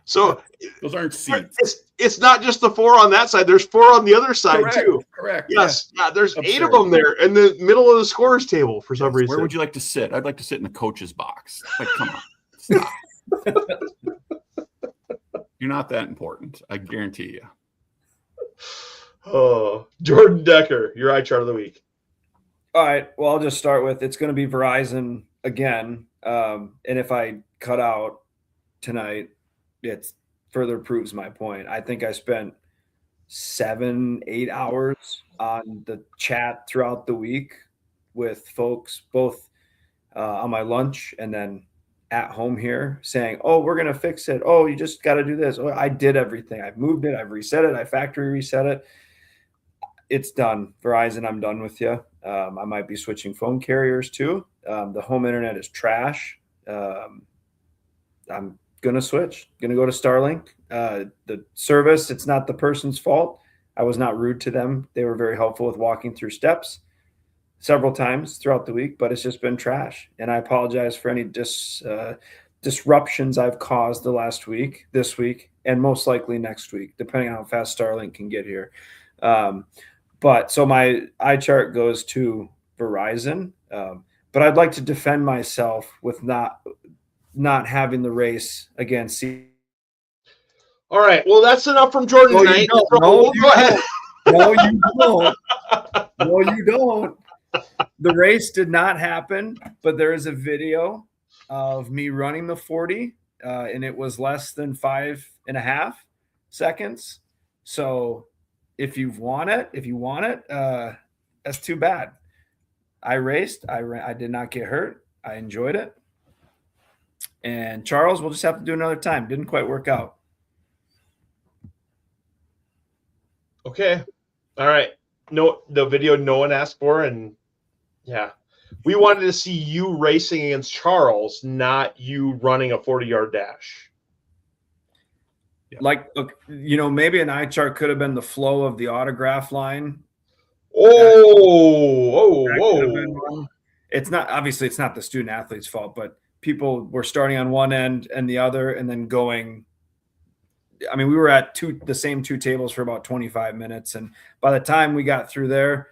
So those aren't seats. It's not just the 4 on that side. There's 4 on the other side too. Correct. Yes. Yeah. There's Absurd. 8 of them there in the middle of the scorers table for some reason. Where would you like to sit? I'd like to sit in the coach's box. Like, come on. Stop. You're not that important. I guarantee you. Oh, Jordan Decker, your eye chart of the week. All right. Well, I'll just start with it's going to be Verizon again. And if I cut out tonight, it further proves my point. I think I spent 7-8 hours on the chat throughout the week with folks, both on my lunch and then at home here, saying, "Oh, we're going to fix it. Oh, you just got to do this." Oh, I did everything. I've moved it. I've reset it. I factory reset it. It's done. Verizon, I'm done with you. I might be switching phone carriers too. The home internet is trash. I'm going to switch. Going to go to Starlink. The service, it's not the person's fault. I was not rude to them. They were very helpful with walking through steps several times throughout the week, but it's just been trash. And I apologize for any disruptions I've caused this week, and most likely next week, depending on how fast Starlink can get here. But so my eye chart goes to Verizon, but I'd like to defend myself with not having the race against. All right. Well, that's enough from Jordan tonight. Go ahead. No, you don't. No, you don't. The race did not happen, but there is a video of me running the 40, and it was less than 5.5 seconds. So if you want it, that's too bad. I raced. I did not get hurt. I enjoyed it. And Charles, we'll just have to do another time. Didn't quite work out. Okay. All right. No, the video no one asked for, and yeah, we wanted to see you racing against Charles, not you running a 40-yard dash. Yeah. Like, look, maybe an eye chart could have been the flow of the autograph line. Whoa. It's not, obviously it's not the student athlete's fault, but people were starting on one end and the other and then going. I mean, we were at the same 2 tables for about 25 minutes. And by the time we got through there,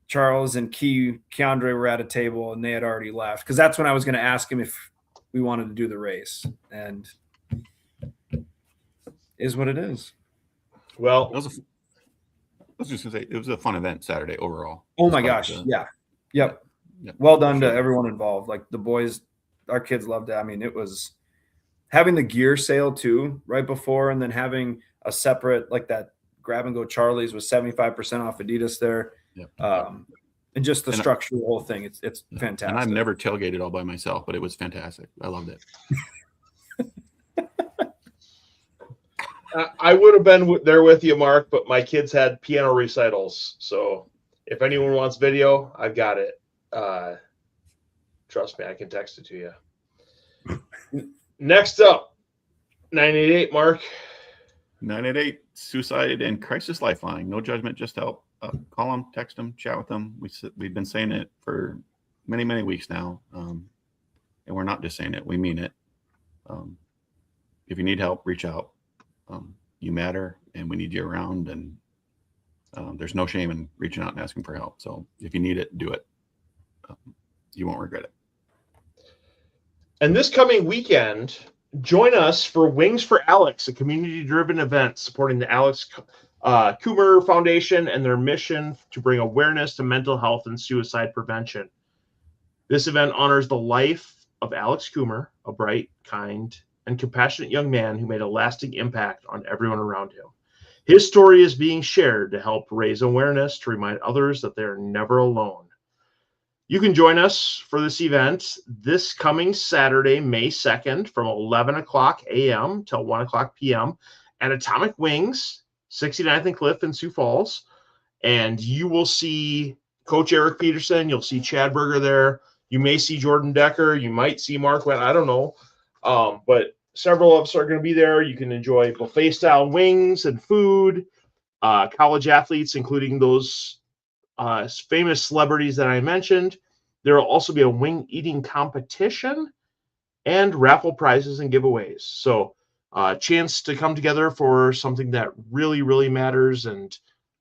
Charles and Keandre were at a table and they had already left. Because that's when I was going to ask him if we wanted to do the race. And is what it is. Well, I was just going to say, it was a fun event Saturday overall. Oh my gosh. Yeah. Yep. Yeah. Well done to everyone involved. Like the boys, our kids loved it. I mean, it was having the gear sale too, right before, and then having a separate, like that grab and go Charlie's was 75% off Adidas there. Yep. And just the structure of the whole thing. It's fantastic. And I've never tailgated all by myself, but it was fantastic. I loved it. I would have been there with you, Mark, but my kids had piano recitals. So if anyone wants video, I've got it. Trust me, I can text it to you. Next up, 988, Mark. 988, Suicide and Crisis Lifeline. No judgment, just help. Call them, text them, chat with them. We've been saying it for many, many weeks now. And we're not just saying it. We mean it. If you need help, reach out. You matter, and we need you around. And there's no shame in reaching out and asking for help. So if you need it, do it. You won't regret it. And this coming weekend, join us for Wings for Alex, a community-driven event supporting the Alex Coomer Foundation and their mission to bring awareness to mental health and suicide prevention. This event honors the life of Alex Coomer, a bright, kind, and compassionate young man who made a lasting impact on everyone around him. His story is being shared to help raise awareness to remind others that they are never alone. You can join us for this event this coming Saturday, May 2nd, from 11 o'clock a.m. till 1 o'clock p.m. at Atomic Wings, 69th and Cliff in Sioux Falls. And you will see Coach Eric Peterson. You'll see Chad Berger there. You may see Jordan Decker. You might see Mark Wendt. I don't know. But several of us are going to be there. You can enjoy buffet-style wings and food, college athletes, including those famous celebrities that I mentioned. There will also be a wing eating competition and raffle prizes and giveaways. So chance to come together for something that really, really matters, and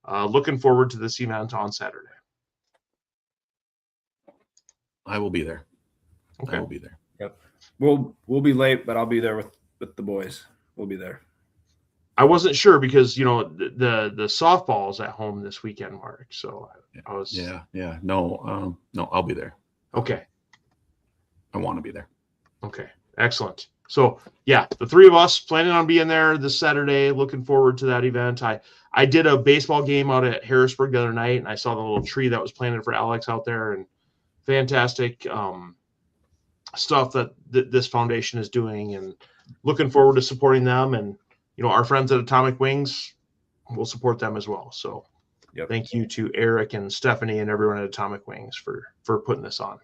looking forward to this event on Saturday. I will be there. Okay. I will be there. Yep. We'll be late, but I'll be there with the boys. We'll be there. I wasn't sure because, you know, the softball's at home this weekend, Mark. So I was. Yeah. No, I'll be there. Okay. I want to be there. Okay. Excellent. So yeah, the three of us planning on being there this Saturday. Looking forward to that event. I did a baseball game out at Harrisburg the other night, and I saw the little tree that was planted for Alex out there, and fantastic stuff that this foundation is doing, and looking forward to supporting them. And you know, our friends at Atomic Wings will support them as well. So Thank you to Eric and Stephanie and everyone at Atomic Wings for putting this on.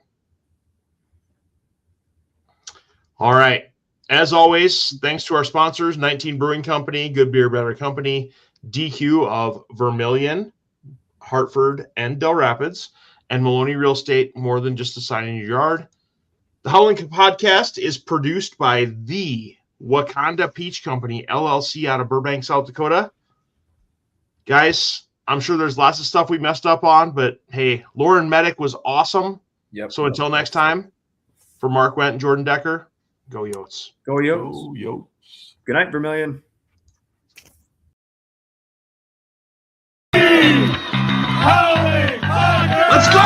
All right. As always, thanks to our sponsors, 19 Brewing Company, Good Beer, Better Company, DQ of Vermilion, Hartford, and Del Rapids, and Maloney Real Estate, more than just a sign in your yard. The Howling Podcast is produced by the Wakanda Peach Company, LLC, out of Burbank, South Dakota. Guys, I'm sure there's lots of stuff we messed up on, but hey, Lauren Medeck was awesome. Yep. So until next time, for Mark Wendt and Jordan Decker, go Yotes. Go Yotes. Go Yotes. Good night, Vermilion. Let's go!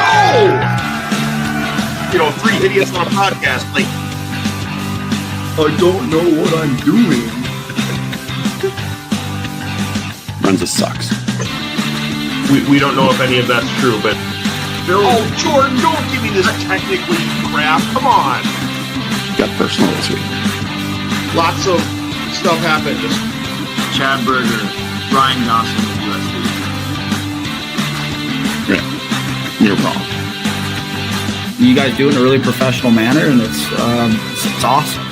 You know, 3 idiots on a podcast. Like, I don't know what I'm doing. Runza sucks. We don't know if any of that's true, but oh, Jordan, don't give me this technically crap. Come on. Got personal this week. Lots of stuff happened. Chad Berger, Brian Gosling of USD. Yeah, you're wrong. You guys do it in a really professional manner, and it's awesome.